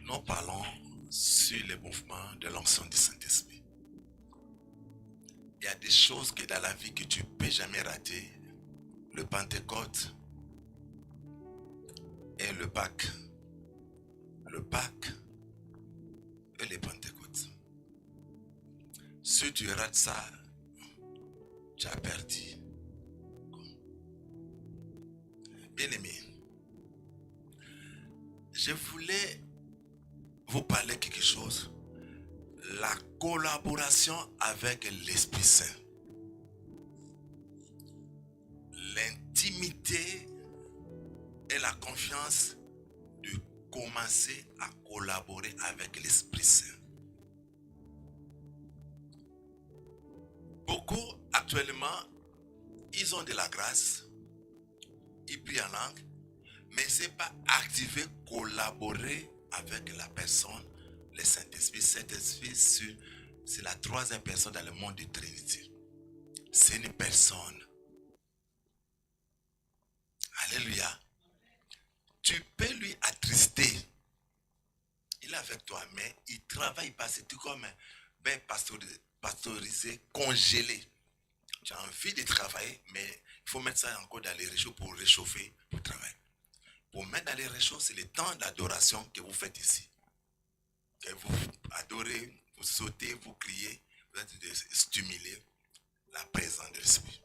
Nous parlons sur le mouvement de l'onction du Saint-Esprit. Il y a des choses que dans la vie que tu ne peux jamais rater. Le Pentecôte et le Pâques. Le Pâques et le Pentecôte. Si tu rates ça, tu as perdu. Bien aimé, je voulais vous parler quelque chose. La collaboration avec l'Esprit Saint. L'intimité et la confiance de commencer à collaborer avec l'Esprit Saint. Beaucoup actuellement, ils ont de la grâce, ils prient en langue, mais ce n'est pas activer, collaborer avec la personne, le Saint-Esprit. Saint-Esprit, c'est la troisième personne dans le monde de Trinité. C'est une personne. Alléluia. Tu peux lui attrister. Il est avec toi, mais il travaille pas. C'est tout comme un pastorisé, congelé. Tu as envie de travailler, mais il faut mettre ça encore dans les réchauds pour réchauffer pour travailler. Pour mettre dans les réchauds, c'est le temps d'adoration que vous faites ici. Que vous adorez, vous sautez, vous criez, vous êtes de stimuler la présence de l'Esprit.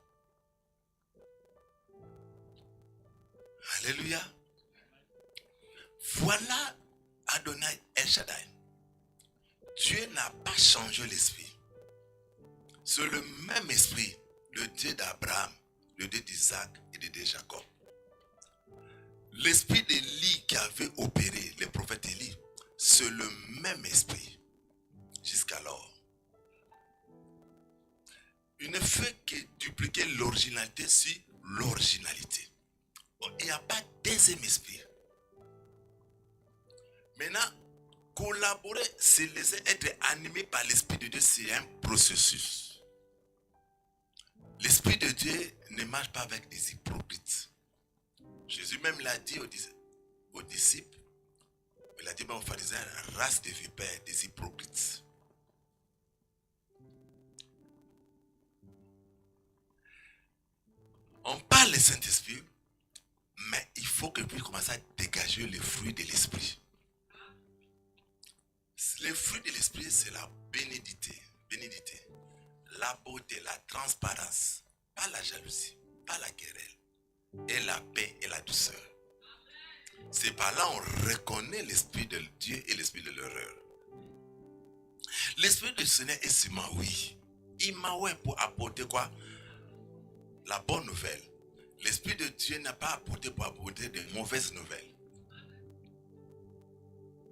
Alléluia. Voilà Adonai El Shaddai. Dieu n'a pas changé l'esprit. C'est le même esprit, le Dieu d'Abraham, le Dieu d'Isaac et le Dieu de Jacob. L'esprit d'Élie qui avait opéré le prophète Élie, c'est le même esprit jusqu'alors. Il ne fait que dupliquer l'originalité sur l'originalité. Il n'y a pas deuxième esprit. Maintenant, collaborer, c'est laisser être animé par l'Esprit de Dieu, c'est un processus. L'Esprit de Dieu ne marche pas avec des hypocrites. Jésus même l'a dit aux disciples, il a dit aux pharisiens, race de vipères, des hypocrites. On parle du Saint-Esprit, mais il faut que vous commenciez à dégager les fruits de l'Esprit. Les fruits de l'Esprit, c'est la bénédicté, la beauté, la transparence, pas la jalousie, pas la querelle, et la paix et la douceur. C'est par là on reconnaît l'Esprit de Dieu et l'Esprit de l'erreur. L'Esprit du Seigneur est sur moi, oui. Il m'a ouais pour apporter quoi? La bonne nouvelle. L'Esprit de Dieu n'a pas apporté pour apporter de mauvaises nouvelles.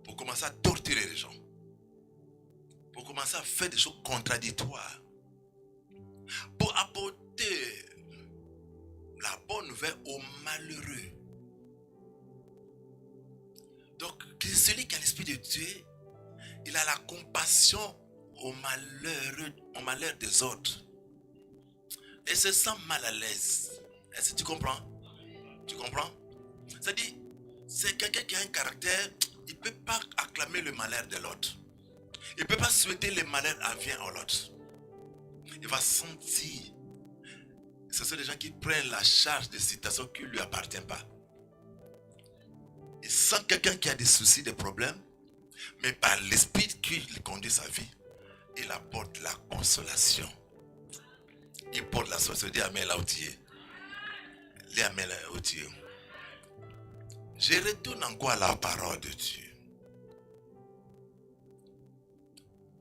Pour commencer à torturer les gens. Pour commencer à faire des choses contradictoires. Pour apporter la bonne nouvelle aux malheureux. Donc, celui qui a l'Esprit de Dieu, il a la compassion au malheur des autres. Et se sent mal à l'aise. Est-ce que tu comprends? Tu comprends? C'est-à-dire, c'est quelqu'un qui a un caractère, il ne peut pas acclamer le malheur de l'autre. Il ne peut pas souhaiter le malheur à vient à l'autre. Il va sentir. Ce sont des gens qui prennent la charge de situations qui ne lui appartiennent pas. Il sent quelqu'un qui a des soucis, des problèmes, mais par l'esprit qui conduit sa vie, il apporte la consolation. Il porte la solation. Dis Amen là où tu es. Dis Amen là où tu es. Je retourne encore à la parole de Dieu.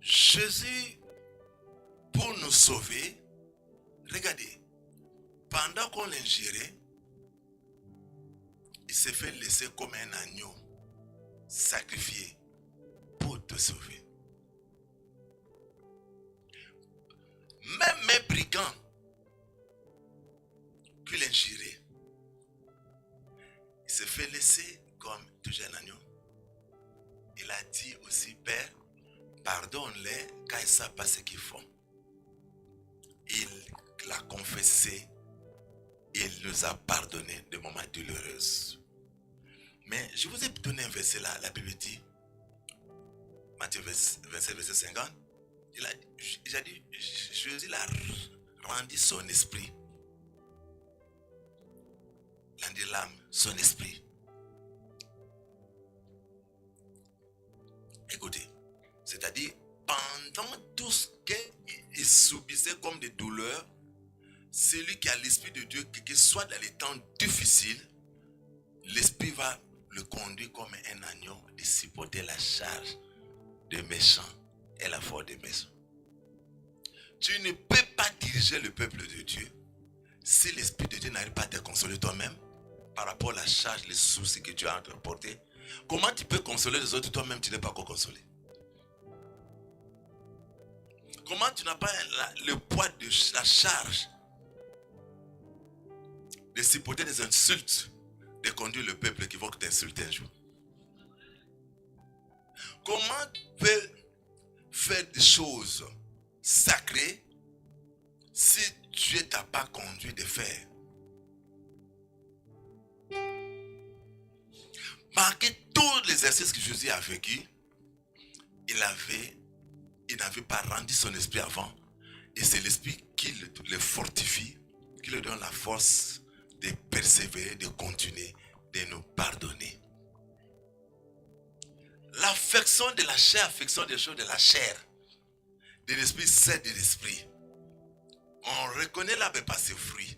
Jésus, pour nous sauver, regardez, pendant qu'on l'ingérait, il s'est fait laisser comme un agneau, sacrifié pour te sauver. Même mes brigands qui l'ingéraient, il s'est fait laisser comme toujours un agneau. Il a dit aussi, Père, pardonne-les car ils ne savent pas ce qu'ils font. Il l'a confessé, il nous a pardonné de moments douloureux. Mais je vous ai donné un verset là, la Bible dit, Matthieu verset 50, il a dit, Jésus a rendu son esprit. Il a rendu l'âme, son esprit. Écoutez, c'est-à-dire, pendant tout ce qu'il subissait comme des douleurs, celui qui a l'Esprit de Dieu, que soit dans les temps difficiles, l'Esprit va le conduire comme un agneau de supporter la charge des méchants et la force des méchants. Tu ne peux pas diriger le peuple de Dieu si l'Esprit de Dieu n'arrive pas à te consoler toi-même par rapport à la charge, les soucis que tu as apportés. Comment tu peux consoler les autres toi-même, tu n'es pas encore consolé? Comment tu n'as pas le poids de la charge de supporter des insultes, de conduire le peuple qui va t'insulter un jour? Comment tu peux faire des choses sacrées si Dieu ne t'a pas conduit de faire? Malgré tous les exercices que Jésus a vécu, il n'avait pas rendu son esprit avant. Et c'est l'esprit qui le fortifie, qui lui donne la force de persévérer, de continuer, de nous pardonner. L'affection de la chair, affection des choses de la chair, de l'esprit, c'est de l'esprit. On reconnaît l'arbre par ses fruits.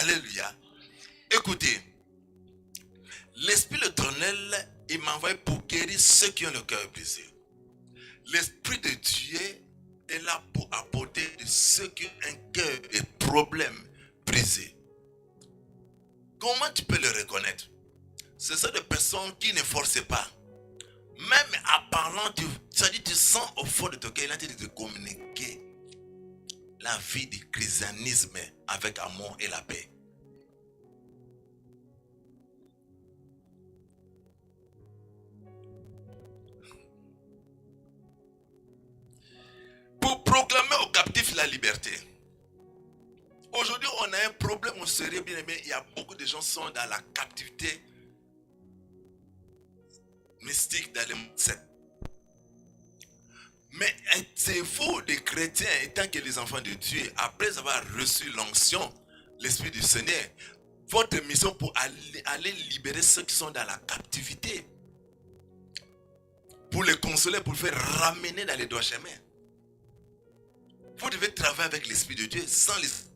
Alléluia. Écoutez, l'esprit éternel, il m'a envoyé pour guérir ceux qui ont le cœur brisé. L'esprit de Dieu est là pour apporter de ceux qui ont un cœur et problèmes brisés. Comment tu peux le reconnaître? Ce sont des personnes qui ne forcent pas. Même en parlant, tu sens au fond de ton cœur, il a dit de communiquer la vie du christianisme avec amour et la paix. Pour proclamer aux captifs la liberté. Aujourd'hui, on a un problème, on serait bien aimé. Il y a beaucoup de gens qui sont dans la captivité mystique dans le monde. Mais c'est vous, les chrétiens, étant que les enfants de Dieu, après avoir reçu l'onction, l'Esprit du Seigneur, votre mission pour aller libérer ceux qui sont dans la captivité, pour les consoler, pour les faire ramener dans les droits chemins. Vous devez travailler avec l'Esprit de Dieu. Sans l'Esprit.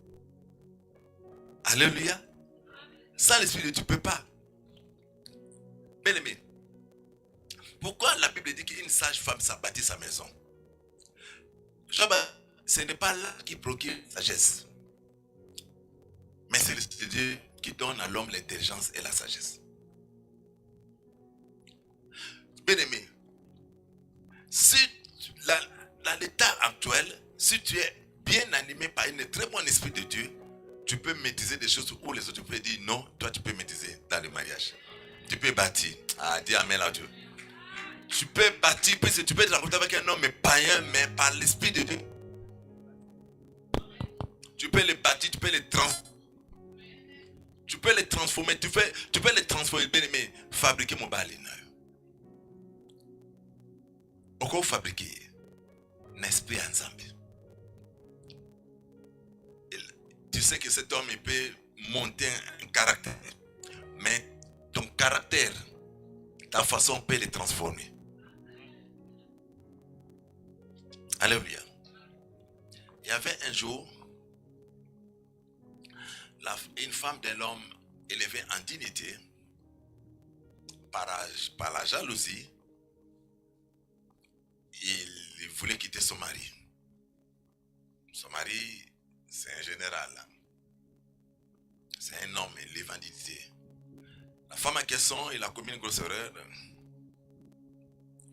Alléluia. Sans l'Esprit de Dieu, tu ne peux pas. Bien aimé, pourquoi la Bible dit qu'une sage femme ça bâtit sa maison? Ce n'est pas là qui procure la sagesse. Mais c'est l'Esprit de Dieu qui donne à l'homme l'intelligence et la sagesse. Bien aimé, si dans l'état actuel, si tu es bien animé par un très bon esprit de Dieu, tu peux maîtriser des choses où les autres peuvent dire non, toi tu peux maîtriser dans le mariage. Tu peux bâtir. Ah, dis amen à Dieu. Tu peux bâtir, puisque tu peux te rencontrer avec un homme païen, mais par l'esprit de Dieu. Tu peux les bâtir, tu peux les transformer. Tu peux les transformer, tu peux les transformer, bien aimé, fabriquer mon balin. Pourquoi fabriquer un esprit ensemble? Tu sais que cet homme il peut monter un caractère, mais ton caractère, ta façon peut les transformer. Alléluia. Il y avait un jour une femme d'un homme élevée en dignité par la jalousie. Il voulait quitter son mari. Son mari, c'est un général. C'est un homme élevé en dignité. La femme en question, il a commis une grosse erreur.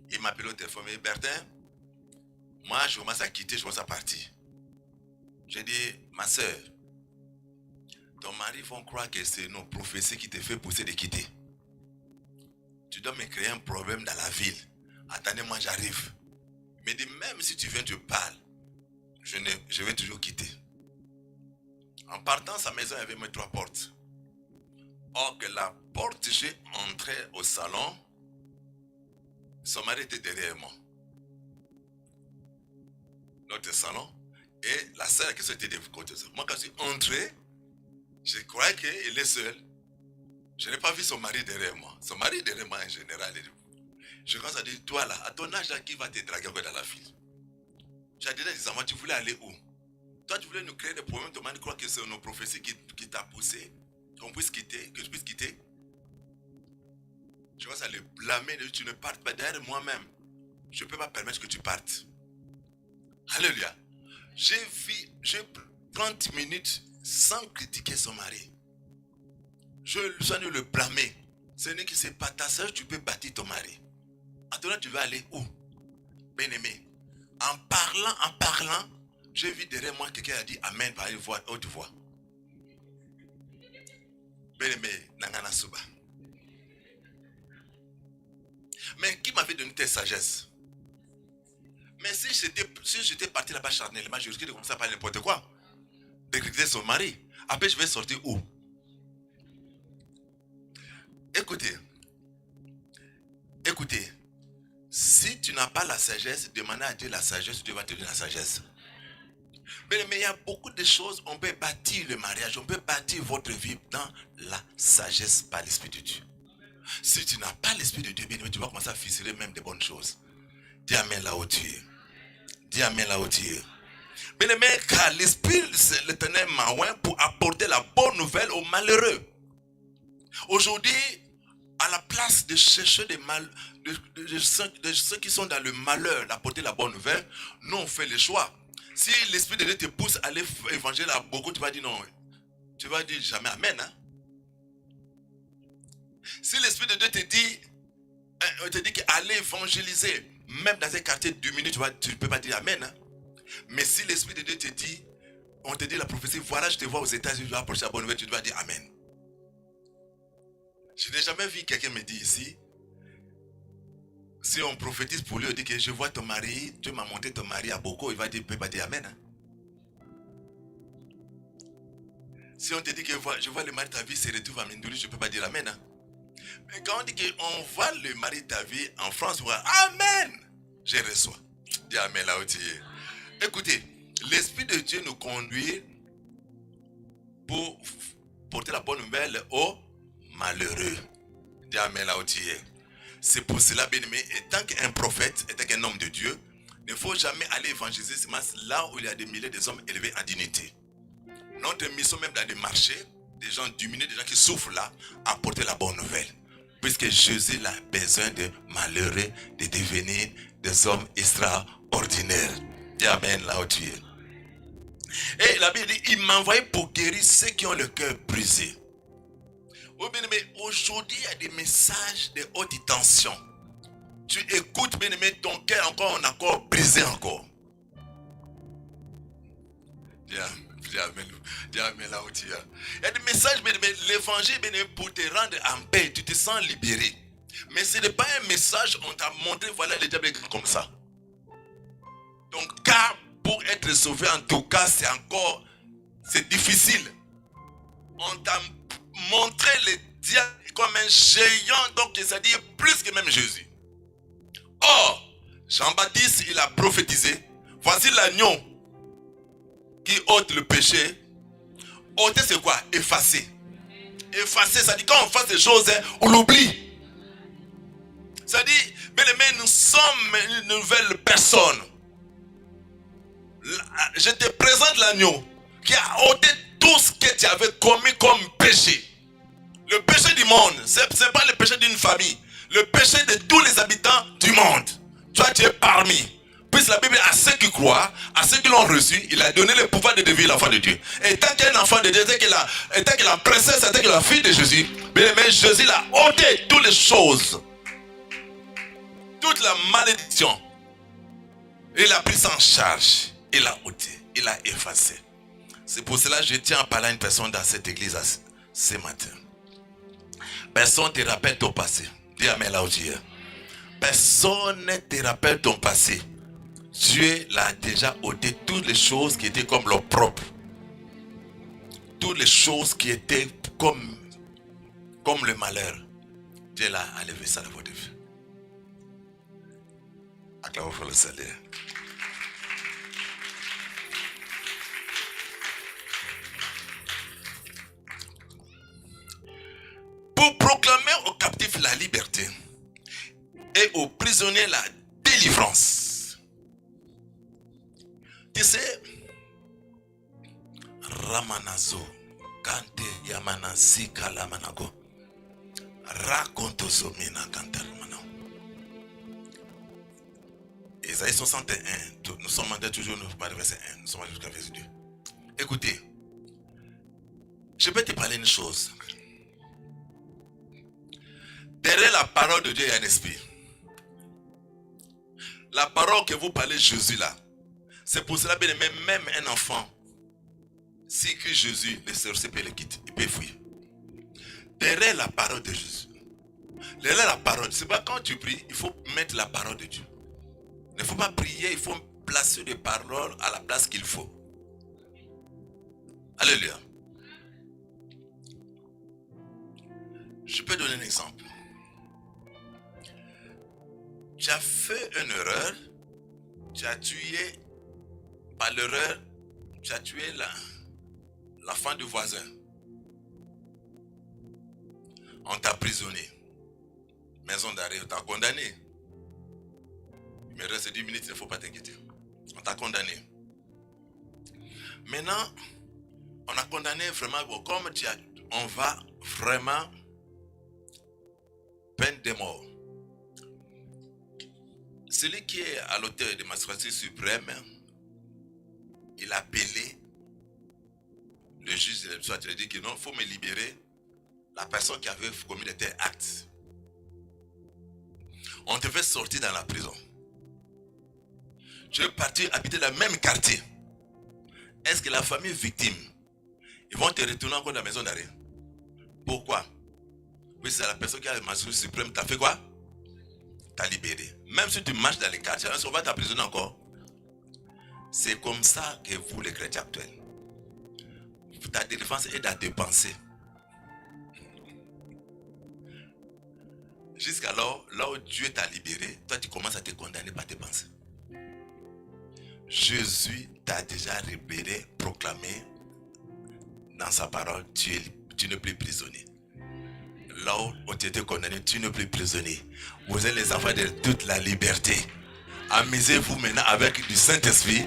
Il m'a appelé au téléphone, mais Bertin, moi je commence à quitter, je commence à partir. J'ai dit, ma soeur, ton mari va croire que c'est nos prophéties qui te fait pousser de quitter. Tu dois me créer un problème dans la ville. Attendez, moi j'arrive. Mais dit, même si tu viens, tu parles, je vais toujours quitter. En partant, sa maison avait mes 3 portes. Or que la porte, j'ai entré au salon, son mari était derrière moi. Notre salon, et la sœur qui était de côté. Moi, quand je suis entré, je croyais qu'il est seul. Je n'ai pas vu son mari derrière moi. Son mari derrière moi en général. Je commence à dire, toi là, à ton âge là, qui va te draguer dans la ville? J'ai dit des enfants, tu voulais aller où? Toi, tu voulais nous créer des problèmes. Ton mari croit que c'est nos prophéties qui t'a poussé, qu'on puisse quitter, que je puisse quitter. Je commence à le blâmer, tu ne partes pas derrière moi-même. Je ne peux pas permettre que tu partes. Alléluia. J'ai 30 minutes sans critiquer son mari. Je ne le blâmer. Ce n'est que c'est pas ta soeur, tu peux bâtir ton mari. Maintenant, tu vas aller où? Bien-aimé. En parlant, j'ai vu derrière moi quelqu'un a dit Amen par une voix, haute voix. Bien-aimé, Nangana Suba. Mais qui m'avait donné telle sagesse? Mais si j'étais parti là-bas charnellement, je risquais de commencer à parler n'importe quoi. De critiquer son mari. Après, je vais sortir où? Écoutez. Si tu n'as pas la sagesse, demandez à Dieu la sagesse, Dieu va te donner la sagesse. Mais il y a beaucoup de choses, on peut bâtir le mariage, on peut bâtir votre vie dans la sagesse par l'Esprit de Dieu. Si tu n'as pas l'Esprit de Dieu, bien aimé, tu vas commencer à ficeler même des bonnes choses. Dis amen là où tu es. Dis amen là où tu es. Bien aimé, car l'Esprit, c'est l'Éternel m'a oint pour apporter la bonne nouvelle aux malheureux. Aujourd'hui, à la place de chercher des mal, de ceux qui sont dans le malheur, d'apporter la bonne nouvelle, nous on fait le choix. Si l'Esprit de Dieu te pousse à aller évangéliser à beaucoup, tu vas dire non. Tu vas dire jamais amen. Hein? Si l'Esprit de Dieu te dit qu'aller évangéliser, même dans un quartier de 2 minutes, tu ne peux pas dire amen. Hein? Mais si l'Esprit de Dieu te dit, on te dit la prophétie, voilà, je te vois aux États-Unis, je vais approcher la bonne nouvelle, tu dois dire amen. Je n'ai jamais vu quelqu'un me dire ici, si on prophétise pour lui, on dit que je vois ton mari, Dieu m'a monté ton mari à beaucoup, il va dire, peut pas dire amen. Hein? Si on te dit que je vois le mari de ta vie se retrouve à Mindouli, je ne peux pas dire amen. Hein? Mais quand on dit qu'on voit le mari de ta vie en France, on voit amen. Je reçois. Dis amen là où tu es. Écoutez, l'Esprit de Dieu nous conduit pour porter la bonne nouvelle aux malheureux. Dis amen là où tu es. C'est pour cela, bien aimé, étant qu'un prophète, étant qu'un homme de Dieu, il ne faut jamais aller évangéliser là où il y a des milliers d'hommes élevés en dignité. Notre mission, même dans des marchés, des gens diminués, des gens qui souffrent là, apporter la bonne nouvelle. Puisque Jésus a besoin de malheureux, de devenir des hommes extraordinaires. Dis amen là où tu es. Et la Bible dit, il m'a envoyé pour guérir ceux qui ont le cœur brisé. Mais aujourd'hui, il y a des messages de haute tension. Tu écoutes, bien aimé, ton cœur encore en accord brisé encore. Dis amen là où tu es. Il y a des messages, bien aimé, l'évangile, bien aimé, pour te rendre en paix, tu te sens libéré. Mais ce n'est pas un message, on t'a montré, voilà, le diable est comme ça. Donc, car pour être sauvé, en tout cas, c'est difficile. On t'a montré le diable comme un géant, donc c'est-à-dire plus que même Jésus. Or, Jean-Baptiste, il a prophétisé, voici l'agneau qui ôte le péché. Ôter, c'est quoi? Effacer. Effacer, ça dit quand on fasse des choses, on l'oublie. Ça dit, mais nous sommes une nouvelle personne. Je te présente l'agneau qui a ôté tout ce que tu avais commis comme péché. Le péché du monde, ce n'est pas le péché d'une famille. Le péché de tous les habitants du monde. Toi, tu es parmi. Puisque la Bible, à ceux qui croient, à ceux qui l'ont reçu, il a donné le pouvoir de devenir l'enfant de Dieu. Et tant qu'un enfant de Dieu, tant que la princesse, tant que la fille de Jésus, mais Jésus a ôté toutes les choses. Toute la malédiction. Il a pris ça en charge. Il a ôté. Il a effacé. C'est pour cela que je tiens à parler à une personne dans cette église ce matin. Personne ne te rappelle ton passé. Dis amen là où tu es. Personne ne te rappelle ton passé. Dieu l'a déjà ôté toutes les choses qui étaient comme leur propre. Toutes les choses qui étaient comme le malheur. Dieu l'a enlevé ça de votre vie. Acclamons pour le salut. Pour proclamer aux captifs la liberté et aux prisonniers la délivrance. Tu sais, Ramanazo, Kante Yamanasi Kalamanago, Rakontosomina Kantarmana. Isaïe 61, nous sommes mandés toujours par le verset 1, nous sommes allés jusqu'à verset 2. Écoutez, je vais te parler une chose. Derrière la parole de Dieu, il y a un esprit. La parole que vous parlez, Jésus là, c'est pour cela que même un enfant, si que Jésus, le sorcier peut le quitter, il peut fuir. Derrière la parole de Jésus, derrière la parole, c'est pas quand tu pries, il faut mettre la parole de Dieu. Il ne faut pas prier, il faut placer des paroles à la place qu'il faut. Alléluia. Je peux donner un exemple. Tu as fait une erreur, tu as tué par l'erreur Tu as tué la femme du voisin. On t'a prisonnier. Maison d'arrêt, on t'a condamné. Il me reste 10 minutes, il ne faut pas t'inquiéter. On t'a condamné. Maintenant, on a condamné vraiment, comme on va vraiment peine de mort. Celui qui est à l'auteur de magistrature suprême, il a appelé le juge de l'histoire, il a dit que non, il faut me libérer la personne qui avait commis de tels actes. On te fait sortir dans la prison. Tu es parti habiter dans le même quartier. Est-ce que la famille victime, ils vont te retourner encore dans la maison d'arrêt? Pourquoi? Oui, c'est la personne qui a le magistrature suprême, t'as fait quoi? T'as libéré. Même si tu marches dans les quartiers, on va t'emprisonner encore. C'est comme ça que vous, les chrétiens actuels, ta défense est à dépenser. Jusqu'alors, là où Dieu t'a libéré, toi tu commences à te condamner par tes pensées. Jésus t'a déjà libéré, proclamé dans sa parole, tu n'es plus prisonnier. Là où on t'était condamné, tu n'es plus prisonnier. Vous êtes les enfants de toute la liberté. Amusez-vous maintenant avec du Saint-Esprit.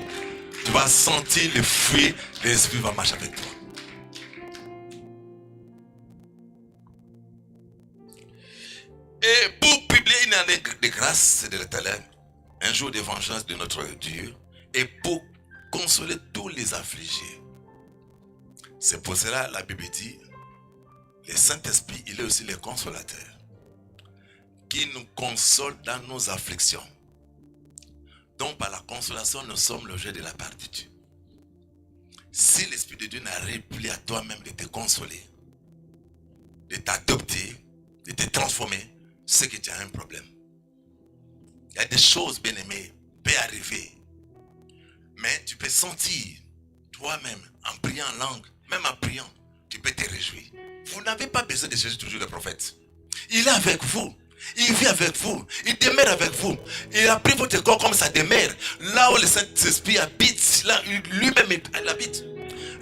Tu vas sentir le fruit, l'Esprit va marcher avec toi. Et pour publier une année de grâce de l'Éternel, un jour de vengeance de notre Dieu, et pour consoler tous les affligés. C'est pour cela la Bible dit, le Saint-Esprit, il est aussi le consolateur, qui nous console dans nos afflictions. Donc par la consolation, nous sommes l'objet de la part de Dieu. Si l'Esprit de Dieu n'arrive plus à toi-même de te consoler, de t'adopter, de te transformer, c'est que tu as un problème. Il y a des choses, bien aimées, peuvent arriver. Mais tu peux sentir toi-même, en priant en langue, même en priant, tu peux te réjouir. Vous n'avez pas besoin de chercher toujours le prophète. Il est avec vous. Il vit avec vous. Il demeure avec vous. Il a pris votre corps comme ça demeure. Là où le Saint-Esprit habite, là lui-même il habite.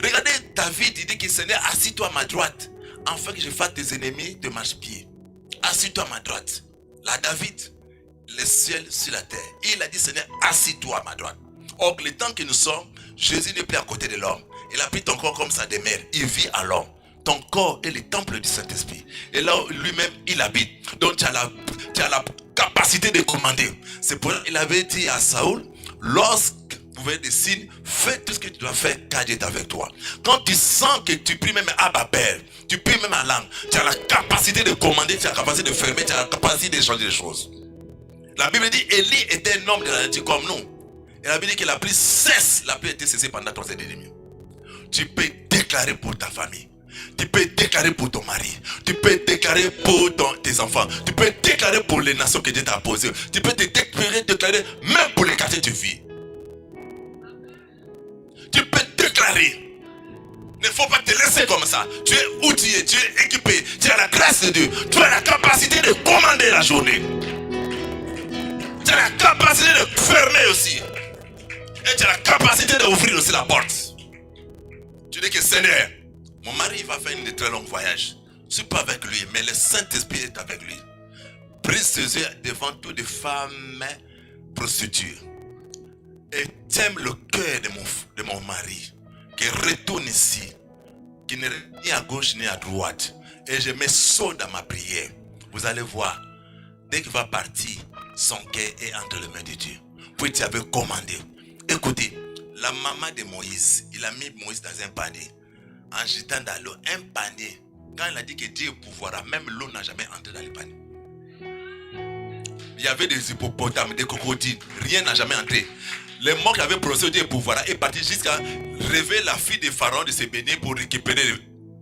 Regardez David, il dit que Seigneur, assis-toi à ma droite, afin que je fasse tes ennemis de marche-pied. Assis-toi à ma droite. Là, David, le ciel sur la terre. Il a dit, Seigneur, assis-toi à ma droite. Or, le temps que nous sommes, Jésus n'est plus à côté de l'homme. Il a pris ton corps comme ça demeure. Il vit à l'homme. Ton corps est le temple du Saint-Esprit. Et là, lui-même, il habite. Donc, tu as la capacité de commander. C'est pour ça qu'il avait dit à Saoul, lorsque vous voyez des signes, fais tout ce que tu dois faire, car Dieu est avec toi. Quand tu sens que tu pries même à Abba Père, tu pries même en langue, tu as la capacité de commander, tu as la capacité de fermer, tu as la capacité de changer les choses. La Bible dit, Élie était un homme de la nature comme nous. Et la Bible dit que la pluie cesse, la pluie a été cessée pendant 3 ans et demi. Tu peux déclarer pour ta famille. Tu peux déclarer pour ton mari. Tu peux déclarer pour tes enfants. Tu peux déclarer pour les nations que Dieu t'a posées. Tu peux te déclarer même pour les quartiers où tu vis. Tu peux déclarer. Il ne faut pas te laisser comme ça. Tu es outillé, tu es équipé. Tu as la grâce de Dieu. Tu as la capacité de commander la journée. Tu as la capacité de fermer aussi. Et tu as la capacité d'ouvrir aussi la porte. Tu dis que Seigneur, mon mari va faire un très long voyage. Je ne suis pas avec lui, mais le Saint-Esprit est avec lui. Brise ses yeux devant toutes les femmes prostituées. Et t'aime le cœur de mon mari, qui retourne ici, qui n'est ni à gauche ni à droite. Et je me sauve dans ma prière. Vous allez voir, dès qu'il va partir, son cœur est entre les mains de Dieu. Puis tu avais commandé. Écoutez, la maman de Moïse, il a mis Moïse dans un panier. En jetant dans l'eau, un panier. Quand il a dit que Dieu est pouvoir, même l'eau n'a jamais entré dans le panier. Il y avait des hippopotames, des crocodiles, rien n'a jamais entré. Les morts qui avaient prononcé Dieu est pouvoir est parti jusqu'à rêver la fille de Pharaon de se baigner pour récupérer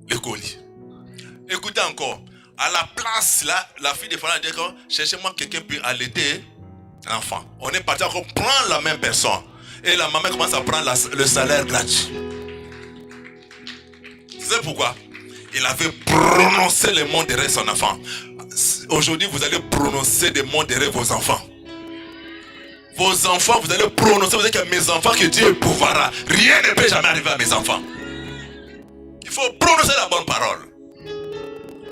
le colis. Écoutez encore, à la place là, la fille de Pharaon a dit cherchez-moi quelqu'un pour allaiter l'enfant. On est parti encore prendre la même personne. Et la maman commence à prendre le salaire gratuit. C'est pourquoi il avait prononcé le mot derrière son enfant. Aujourd'hui, vous allez prononcer des mots derrière vos enfants. Vos enfants, vous allez prononcer, vous allez dire que mes enfants, que Dieu pourvoira. Rien ne peut jamais arriver à mes enfants. Il faut prononcer la bonne parole.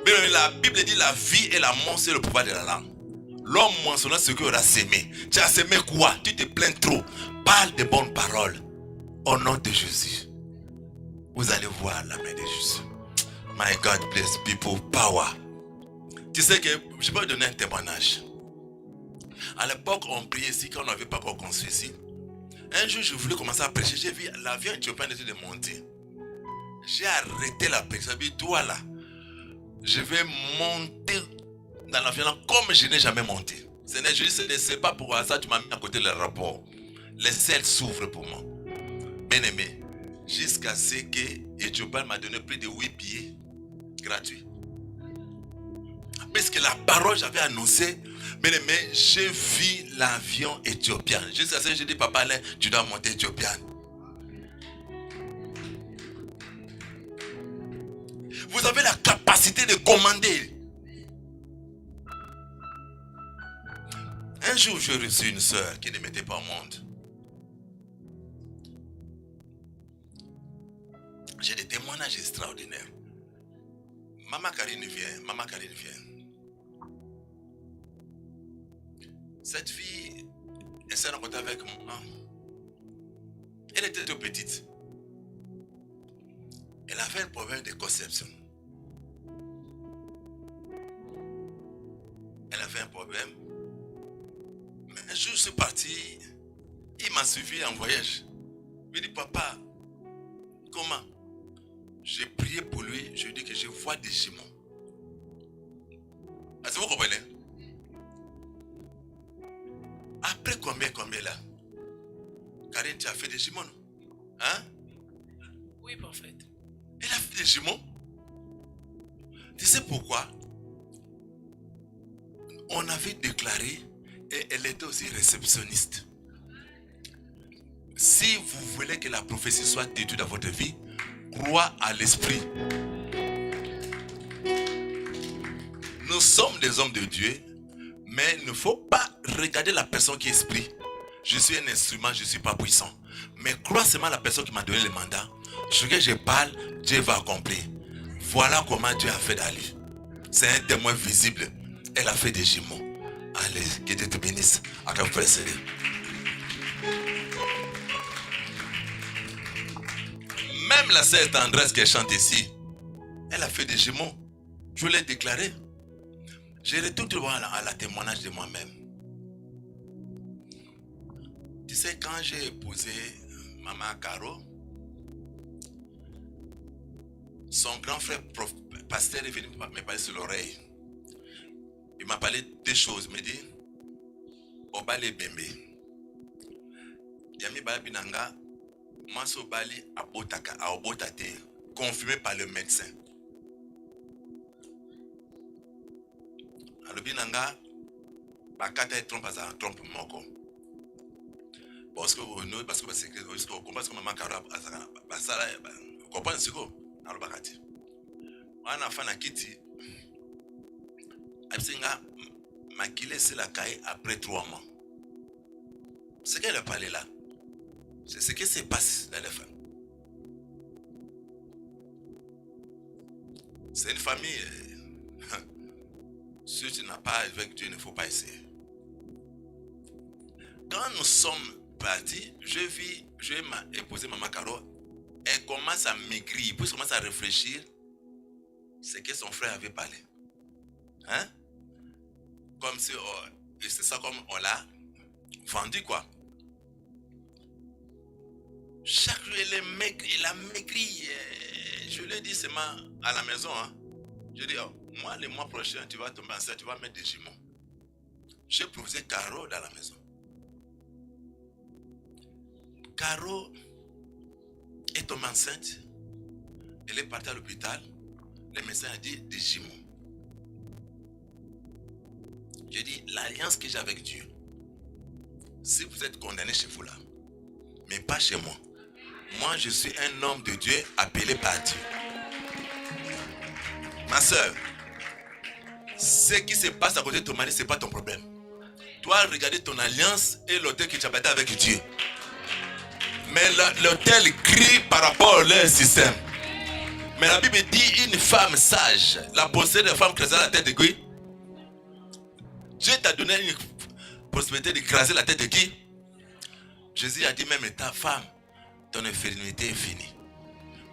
Mais la Bible dit la vie et la mort, c'est le pouvoir de la langue. L'homme mentionnant ce qu'il aura sémé. Tu as sémé quoi? Tu te plains trop. Parle de bonnes paroles. Au nom de Jésus. Vous allez voir la main de Jésus. My God bless people, power. Tu sais que je peux vous donner un témoignage. À l'époque, on priait ici quand on n'avait pas encore construit ici. Un jour, je voulais commencer à prêcher. J'ai vu l'avion éthiopien était de monter. J'ai arrêté la paix. J'ai dit, toi là, je vais monter dans l'avion comme je n'ai jamais monté. Ce n'est pas pour ça que tu m'as mis à côté de l'aéroport. Les ciels s'ouvrent pour moi. Bien aimé, jusqu'à ce que Éthiopien m'a donné plus de 8 billets gratuits. Parce que la parole j'avais annoncé, bien aimé, j'ai vu l'avion éthiopien. Jusqu'à ce que j'ai dit, papa, là, tu dois monter éthiopien. Vous avez la capacité de commander. Un jour, j'ai reçu une soeur qui ne mettait pas au monde. J'ai des témoignages extraordinaires. Maman Karine vient. Cette fille, elle s'est rencontrée avec moi. Elle était trop petite. Elle avait un problème de conception. Elle avait un problème. Mais un jour, je suis parti. Il m'a suivi en voyage. Il dit, papa, comment? J'ai prié pour lui. Je lui ai dit que je vois des jumeaux. Est-ce que vous comprenez? Après combien là? Karine, tu as fait des jumeaux, non? Hein? Oui, prophète. Elle a fait des jumeaux. Tu sais pourquoi? On avait déclaré et elle était aussi réceptionniste. Si vous voulez que la prophétie soit détruite dans votre vie, crois à l'esprit. Nous sommes des hommes de Dieu, mais il ne faut pas regarder la personne qui est esprit. Je suis un instrument, je ne suis pas puissant. Mais crois seulement la personne qui m'a donné le mandat. Ce que je parle, Dieu va accomplir. Voilà comment Dieu a fait d'Ali. C'est un témoin visible. Elle a fait des jumeaux. Allez, que Dieu te bénisse. À quand vous précédez. Même la sœur Tendresse qui chante ici, elle a fait des jumeaux. Je l'ai déclaré. J'ai retourné à la témoignage de moi-même. Tu sais, quand j'ai épousé Maman Caro, son grand frère pasteur est venu me parler sur l'oreille. Il m'a parlé de deux choses. Il m'a dit, Obale Bembe. Yami Balabinanga, Maso Bali Abotaka, Abotate, confirmé par le médecin. Alobinanga, Bakata est trompe à trompe moko. Parce que vous comprenez que maman Kara, vous comprenez ce que Alobakati. On a fait un kiti. Absinga, Makile c'est la caille après 3 mois. Ce qu'elle a parlé là, c'est ce qui se passe dans les femmes. C'est une famille. Si tu n'as pas avec Dieu, il ne faut pas essayer. Quand nous sommes partis, j'ai épousé Maman Caro. Elle commence à maigrir, puis elle commence à réfléchir ce que son frère avait parlé. Hein? Comme si, c'est ça comme on l'a vendu quoi. Chaque jour, elle a maigri. Je lui ai dit seulement à la maison. Hein. Je dis, moi, le mois prochain, tu vas tomber enceinte, tu vas mettre des jumeaux. J'ai proposé Caro dans la maison. Caro est tombée enceinte. Elle est partie à l'hôpital. Le médecin a dit des jumeaux. J'ai dit, l'alliance que j'ai avec Dieu, si vous êtes condamné chez vous là, mais pas chez moi. Moi, je suis un homme de Dieu appelé par Dieu. Ma soeur, ce qui se passe à côté de ton mari, ce n'est pas ton problème. dois regarder ton alliance et l'autel que tu as bâti avec Dieu. Mais l'autel crie par rapport à leur système. Mais la Bible dit une femme sage, la possédée de femme crasera la tête de qui? Dieu t'a donné une possibilité de craser la tête de qui? Jésus a dit même ta femme, ton infirmité est finie.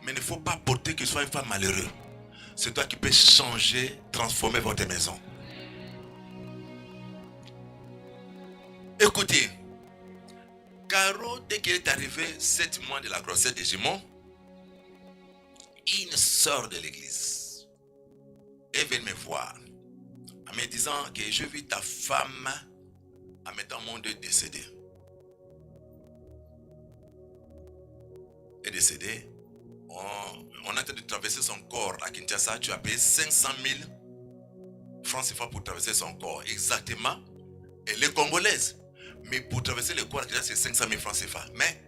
Mais il ne faut pas porter que ce soit une femme malheureuse. C'est toi qui peux changer, transformer votre maison. Écoutez, Caro, dès qu'il est arrivé 7 mois de la grossesse de Gémon, il sort de l'église et vient me voir en me disant que je vis ta femme en mettant mon Dieu décédé. Est décédé. On a tenté de traverser son corps à Kinshasa. Tu as payé 500 000 francs CFA pour traverser son corps. Exactement. Elle est congolaise. Mais pour traverser le corps à Kinshasa, c'est 500 000 francs CFA. Mais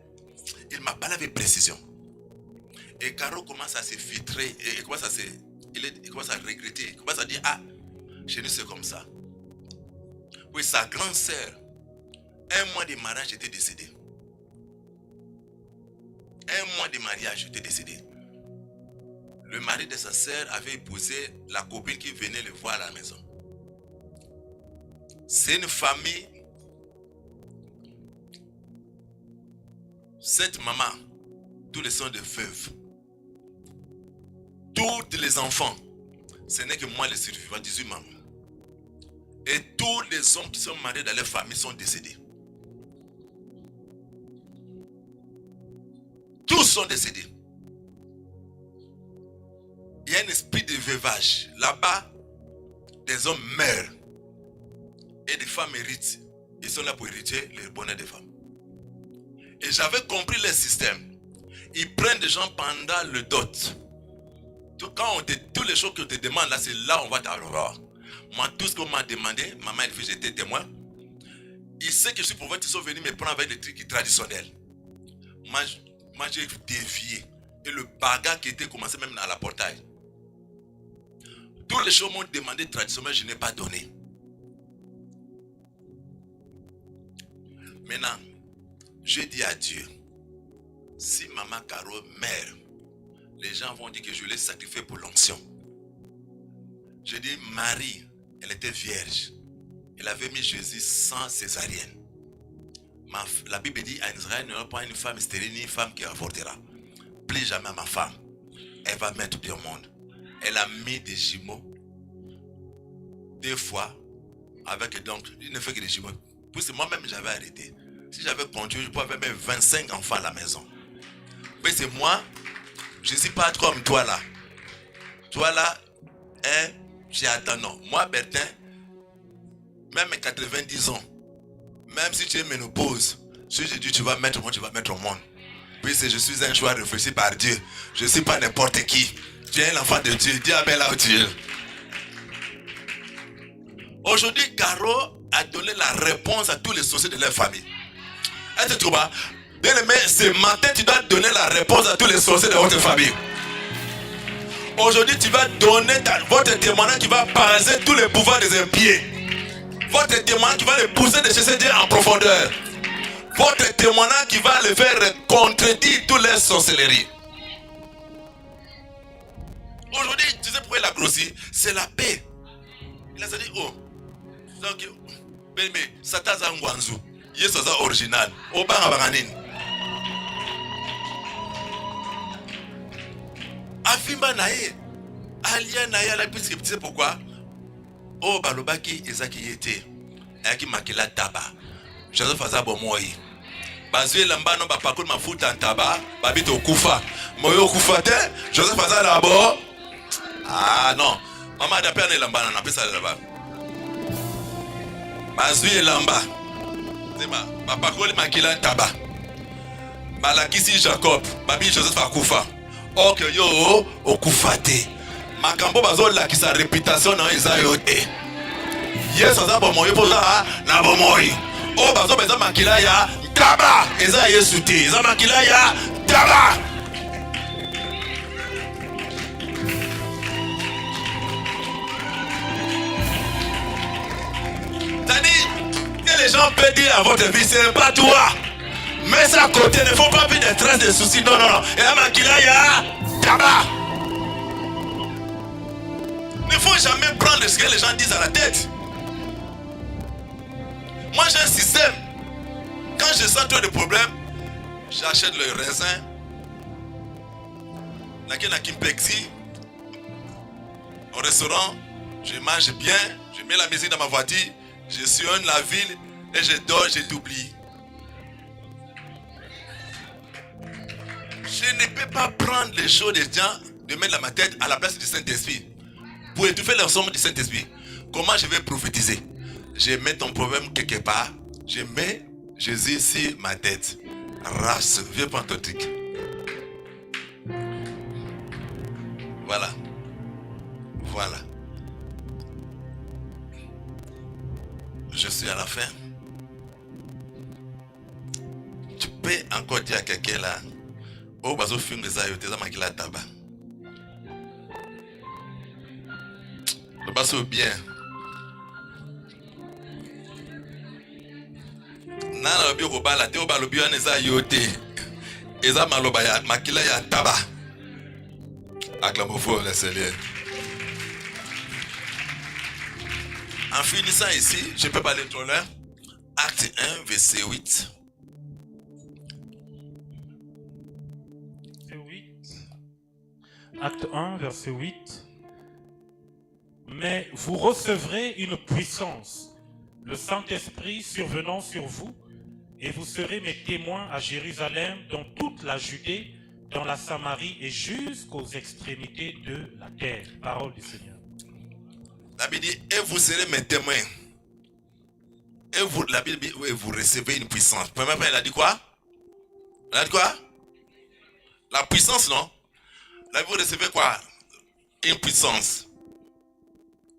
il m'a parlé avec précision. Et Caro commence à se filtrer. Et il commence à regretter. Il commence à dire, ah, chez nous c'est comme ça. Oui, sa grande sœur, 1 mois de mariage, était décédée. 1 mois de mariage, était décédé. Le mari de sa sœur avait épousé la copine qui venait le voir à la maison. C'est une famille. Cette maman, tous les sont de veuves. Tous les enfants, ce n'est que moi le survivant, 18 membres. Et tous les hommes qui sont mariés dans leur famille sont décédés. Tous sont décédés. Il y a un esprit de veuvage. Là-bas, des hommes meurent. Et des femmes héritent. Ils sont là pour hériter le bonheur des femmes. Et j'avais compris le système. Ils prennent des gens pendant le dot. Quand toutes les choses qu'on te demande, là, c'est là où on va t'avoir. Moi, tout ce qu'on m'a demandé, maman et fille, j'étais témoin. Il sait que je suis prophète, ils sont venus me prendre avec des trucs traditionnels. Moi, j'ai dévié. Et le bagarre qui était commencé même à la portail. Toutes les choses m'ont demandé traditionnellement, je n'ai pas donné. Maintenant, je dis à Dieu, si maman Caro meurt, les gens vont dire que je l'ai sacrifié pour l'onction. Je dis, Marie, elle était vierge. Elle avait mis Jésus sans césarienne. La Bible dit, en Israël, il n'y aura pas une femme stérile ni une femme qui avortera. Plus jamais ma femme. Elle va mettre bien au monde. Elle a mis des jumeaux. 2 fois. Avec donc, il ne fait que des jumeaux. Puis moi-même, j'avais arrêté. Si j'avais continué, je pouvais même 25 enfants à la maison. Mais c'est moi, je ne suis pas comme toi là. Toi là, j'ai attendu. Non. Moi, Bertin, même à 90 ans, même si tu es ménopause, si je dis tu vas mettre au monde, tu vas mettre au monde. Puisque je suis un choix réfléchi par Dieu. Je ne suis pas n'importe qui. Tu es l'enfant de Dieu. Dis Amen là où tu es. Aujourd'hui, Caro a donné la réponse à tous les soucis de leur famille. Est-ce que tu vois? Bien aimé, ce matin, tu dois donner la réponse à tous les soucis de votre famille. Aujourd'hui, tu vas donner votre témoignage qui va paralyser tous les pouvoirs des impies. Votre témoignage qui va les pousser de chercher Dieu en profondeur. Votre témoignage qui va les faire contredire toutes les sorcelleries. Aujourd'hui, tu sais pourquoi il a grossi? C'est la paix. Il a dit, oh, donc, mais Satan Zangwanzu, il est original. Obama Banganin. Afimba nae, alia nae la puisque tu sais pourquoi? Oh balobaki ezaki yete, ayaki makila taba. Joseph Azabo moi. Bazue lambano ba pakul mafuta ntaba, babito kufa. Moyo kufa te, Joseph Azabo. Ah non, maman d'après ne lambana na pesa là-bas. Bazue lamba. Zema, ba pakul makila taba. Balakisi Jacob, babi Joseph akufa. Ok yo okufate. Makambo bazola ki sa réputation na Isaïe te. Yes azabo moyo poza na bomoyi. O bazo beza makila ya taba. Eza Yesu te. Eza makila ya taba. Tani, gens peuvent dire à votre vie, ce n'est pas toi. Mais ça à côté, il ne faut pas plus de traces de soucis. Non, non, non. Et à Makila, il y a tabac. Il ne faut jamais prendre ce que les gens disent à la tête. Moi, j'ai un système. Quand je sens trop de problèmes, j'achète le raisin. Laquelle Kimpexi. Au restaurant, je mange bien. Je mets la musique dans ma voiture. Je sillonne la ville. Et je dors, je t'oublie. Je ne peux pas prendre les choses des gens, de mettre dans ma tête à la place du Saint-Esprit. Pour étouffer l'ensemble du Saint-Esprit, comment je vais prophétiser? Je mets ton problème quelque part. Je mets Jésus sur ma tête. Race, viens prendre ton truc. Voilà. Voilà. Je suis à la fin. Tu peux encore dire à quelqu'un là, oh, bazo film des aïeux, t'es à makila tabac. Le bazo bien. Nana lobi okobala te obalobi wana eza yo te. Eza maloba ya makila ya tabac. Acclamons fort le Seigneur. En finissant ici, je peux parler trop là. Acte 1, verset 8. Acte 1, verset 8. Mais vous recevrez une puissance, le Saint-Esprit survenant sur vous, et vous serez mes témoins à Jérusalem, dans toute la Judée, dans la Samarie et jusqu'aux extrémités de la terre. Parole du Seigneur. La Bible dit, et vous serez mes témoins. Et vous, la Bible dit, et vous recevez une puissance. Premièrement, elle a dit quoi? Elle a dit quoi? La puissance, non? Là, vous recevez quoi? Une puissance.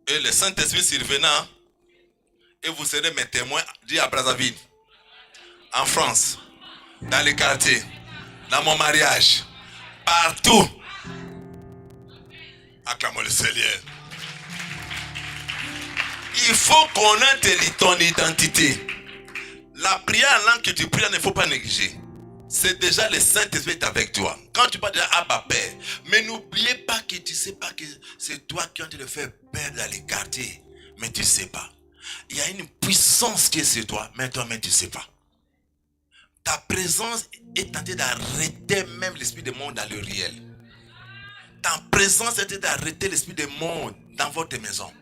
Et le Saint-Esprit survenant, et vous serez mes témoins, dit à Brazzaville, en France, dans les quartiers, dans mon mariage, partout. Acclamons le Seigneur. Il faut connaître ton identité. La prière en langue que tu pries, il ne faut pas négliger. C'est déjà le Saint-Esprit est avec toi. Quand tu parles de Abba Père, mais n'oubliez pas que tu ne sais pas que c'est toi qui as te le fait père dans les quartiers. Mais tu ne sais pas. Il y a une puissance qui est sur toi, mais toi-même tu ne sais pas. Ta présence est tentée d'arrêter même l'esprit du monde dans le réel. Ta présence est tentée d'arrêter l'esprit du monde dans votre maison.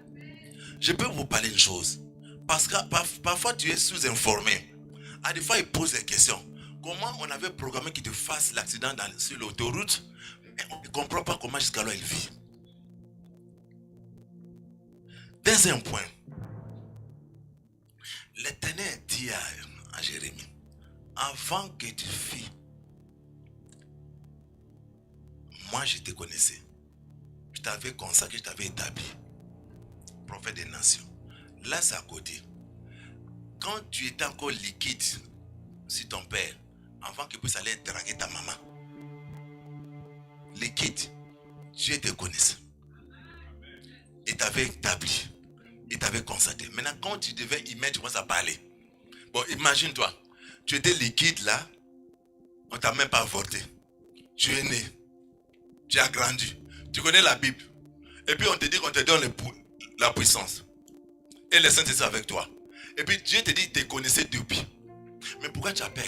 Je peux vous parler une chose. Parce que parfois tu es sous-informé. À des fois, il pose des questions. Comment on avait programmé qu'il te fasse l'accident sur l'autoroute, mais on ne comprend pas comment jusqu'à là il vit. Deuxième point. L'Éternel dit à Jérémie, avant que tu fis, moi je te connaissais. Je t'avais consacré, je t'avais établi. Prophète des nations. Là c'est à côté. Quand tu étais encore liquide sur ton père, avant qu'il puisse aller draguer ta maman, liquide, Dieu te connaissait. Il t'avait établi. Il t'avait consacré. Maintenant, quand tu devais y mettre, tu commences à parler. Bon, imagine-toi. Tu étais liquide là. On ne t'a même pas avorté. Tu es né. Tu as grandi. Tu connais la Bible. Et puis on te dit qu'on te donne la puissance. Et le Saint-Esprit est avec toi. Et puis Dieu te dit qu'il te connaissait depuis. Mais pourquoi tu as peur?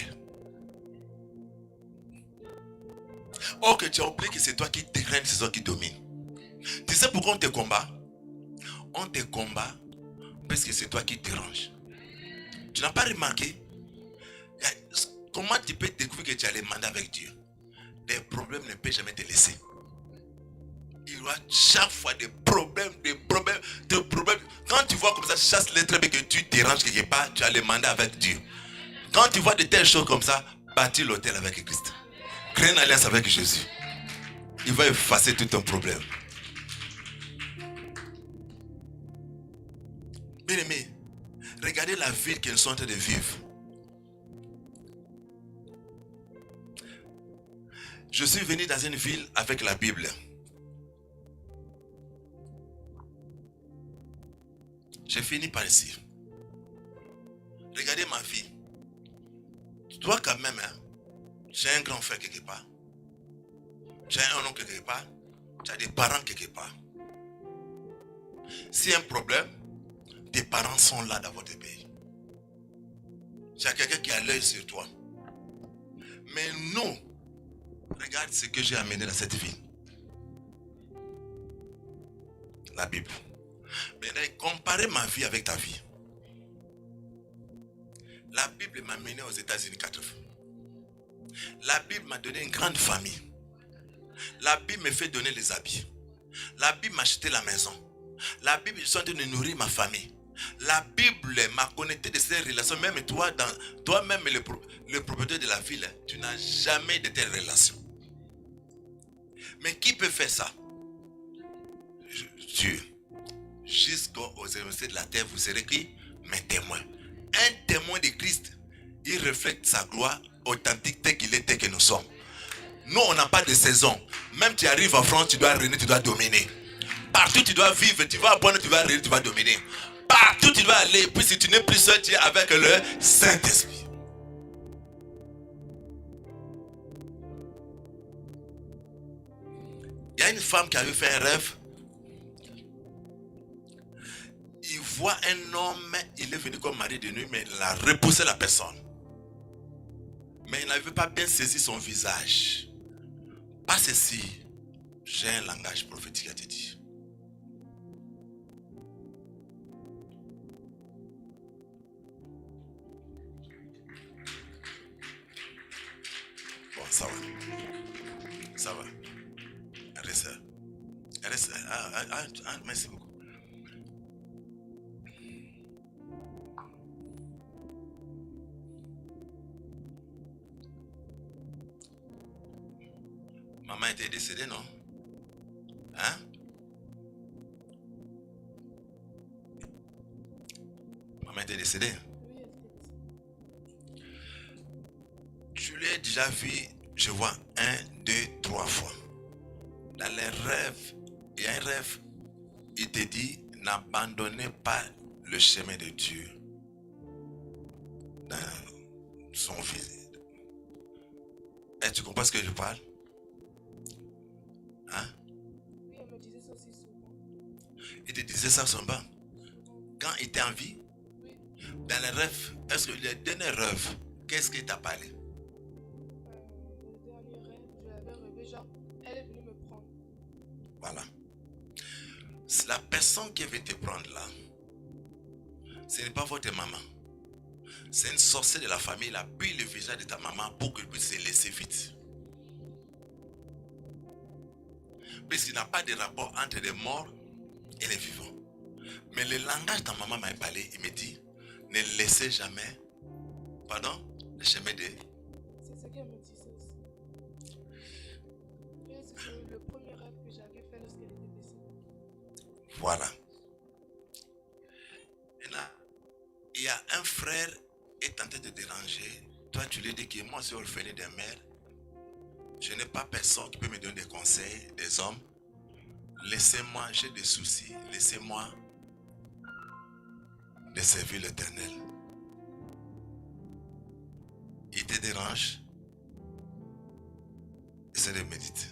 Or que tu as oublié que c'est toi qui te règne, c'est toi qui domine. Tu sais pourquoi on te combat? On te combat parce que c'est toi qui te dérange. Tu n'as pas remarqué? Comment tu peux découvrir que tu as les mandats avec Dieu? Des problèmes ne peuvent jamais te laisser. Il y aura chaque fois des problèmes. Quand tu vois comme ça, chasse les traits et que tu déranges quelque part, tu as les mandats avec Dieu. Quand tu vois de telles choses comme ça, bâtis l'autel avec Christ. Crée une alliance avec Jésus. Il va effacer tout ton problème. Bien aimé, regardez la vie qu'ils sont en train de vivre. Je suis venu dans une ville avec la Bible. J'ai fini par ici. Regardez ma fille, toi quand même, hein, j'ai un grand frère quelque part. J'ai un oncle quelque part. Tu as des parents quelque part. S'il y a un problème, tes parents sont là dans votre pays. Tu as quelqu'un qui a l'œil sur toi. Mais non. Regarde ce que j'ai amené dans cette vie. La Bible. Maintenant, comparez ma vie avec ta vie. La Bible m'a mené aux États-Unis 4 fois. La Bible m'a donné une grande famille. La Bible me fait donner les habits. La Bible m'a acheté la maison. La Bible, je suis en train de nourrir ma famille. La Bible m'a connecté de ces relations. Même toi-même, le propriétaire de la ville, tu n'as jamais de telles relations. Mais qui peut faire ça? Dieu. Jusqu'aux extrémités de la terre, vous serez qui? Mes témoins. Un témoin de Christ, il reflète sa gloire authentique tel qu'il est, tel que nous sommes. Nous, on n'a pas de saison. Même tu arrives en France, tu dois régner, tu dois dominer. Partout tu dois vivre, tu vas apprendre, tu vas régner, tu vas dominer. Partout tu dois aller, puis si tu n'es plus seul, tu es avec le Saint-Esprit. Il y a une femme qui avait fait un rêve. Il voit un homme, il est venu comme mari de nuit, mais il a repoussé la personne. Mais il n'avait pas bien saisi son visage. Pas ceci, j'ai un langage prophétique à te dire. Bon, ça va. Ça va. Reste. Reste. Merci beaucoup. Maman était décédée, non? Hein? Maman était décédée? Je l'ai déjà vu, je vois 1, 2, 3 fois. Dans les rêves, il y a un rêve, il te dit, n'abandonnez pas le chemin de Dieu dans son fils. Et tu comprends ce que je parle? Hein? Oui, elle me disait ça aussi souvent. Il te disait ça souvent. Quand il était en vie, Oui. dans les rêves, est-ce que le dernier rêve, qu'est-ce qu'il t'a parlé? Le dernier rêve, je l'avais rêvé, genre, elle est venue me prendre. Voilà. C'est la personne qui veut te prendre là. Ce n'est pas votre maman. C'est une sorcière de la famille. Elle a pris le visage de ta maman pour qu'elle puisse se laisser vite. Puisqu'il n'y a pas de rapport entre les morts et les vivants. Mais le langage de ta maman m'a parlé. Il me dit, ne laissez jamais, pardon, le chemin de... C'est ce qu'elle me disait aussi. Et c'était le premier rêve que j'avais fait lorsqu'elle était décédée. Voilà. Et là, il y a un frère qui est tenté de déranger. Toi, tu lui dis que moi, je suis orphelin de mère. Je n'ai pas personne qui peut me donner des conseils, des hommes. Laissez-moi, j'ai des soucis. Laissez-moi de servir l'Éternel. Il te dérange. Essaie de méditer.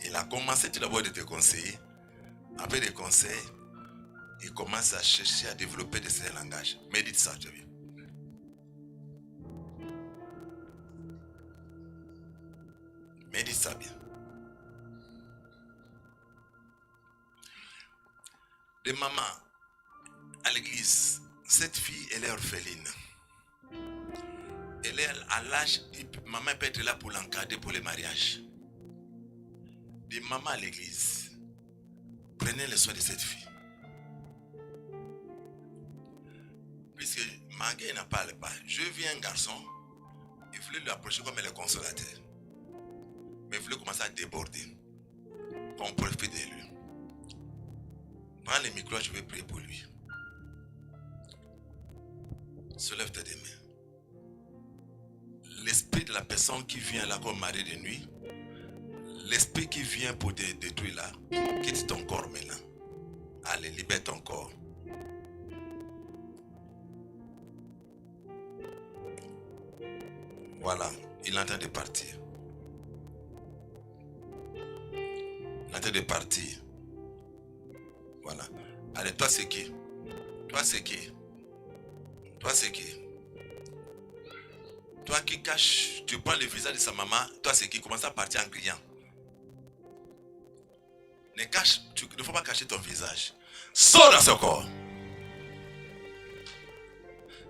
Il a commencé tout d'abord de te conseiller. Après des conseils, il commence à chercher à développer de ces langages. Médite ça, tu vois. Médite ça bien. De maman à l'église, cette fille, elle est orpheline. Elle est à l'âge, maman peut être là pour l'encadrer pour le mariage. De maman à l'église, prenez le soin de cette fille. Puisque Magué n'a pas le pas. Je vis un garçon, il voulait lui approcher comme le consolateur. Mais il voulait commencer à déborder. On profite de lui. Prends le micro, je vais prier pour lui. Soulève tes mains. L'esprit de la personne qui vient là comme mari de nuit, l'esprit qui vient pour te détruire là, quitte ton corps maintenant. Allez, libère ton corps. Voilà, il est en train de partir. Il est en train de partir. Voilà. Allez, toi c'est qui? Toi c'est qui? Toi c'est qui? Toi qui caches, tu prends le visage de sa maman, toi c'est qui? Commence à partir en criant. Ne faut pas cacher ton visage. Sors dans son corps.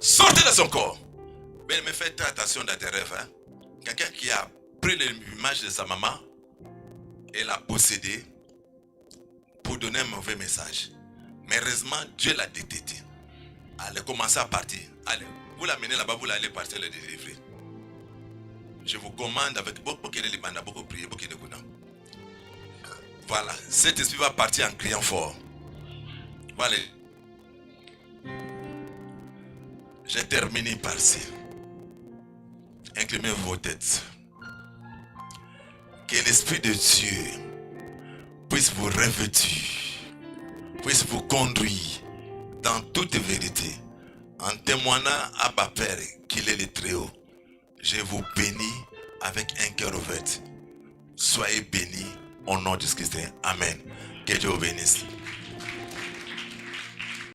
Sortez de son corps. Mais faites très attention dans tes rêves. Hein? Quelqu'un qui a pris l'image de sa maman et l'a possédée pour donner un mauvais message. Mais heureusement, Dieu l'a détecté. Allez, commencez à partir. Allez, vous l'amenez là-bas, vous allez partir le délivrer. Je vous commande avec beaucoup de bandes, beaucoup de prières, beaucoup de goudans. Voilà, cet esprit va partir en criant fort. Voilà. J'ai terminé par-ci. Inclinez vos têtes. Que l'Esprit de Dieu puisse vous revêtir, puisse vous conduire dans toute vérité, en témoignant à ma Père qu'il est le Très-Haut. Je vous bénis avec un cœur ouvert. Soyez bénis au nom de Jésus-Christ. Amen. Que Dieu vous bénisse.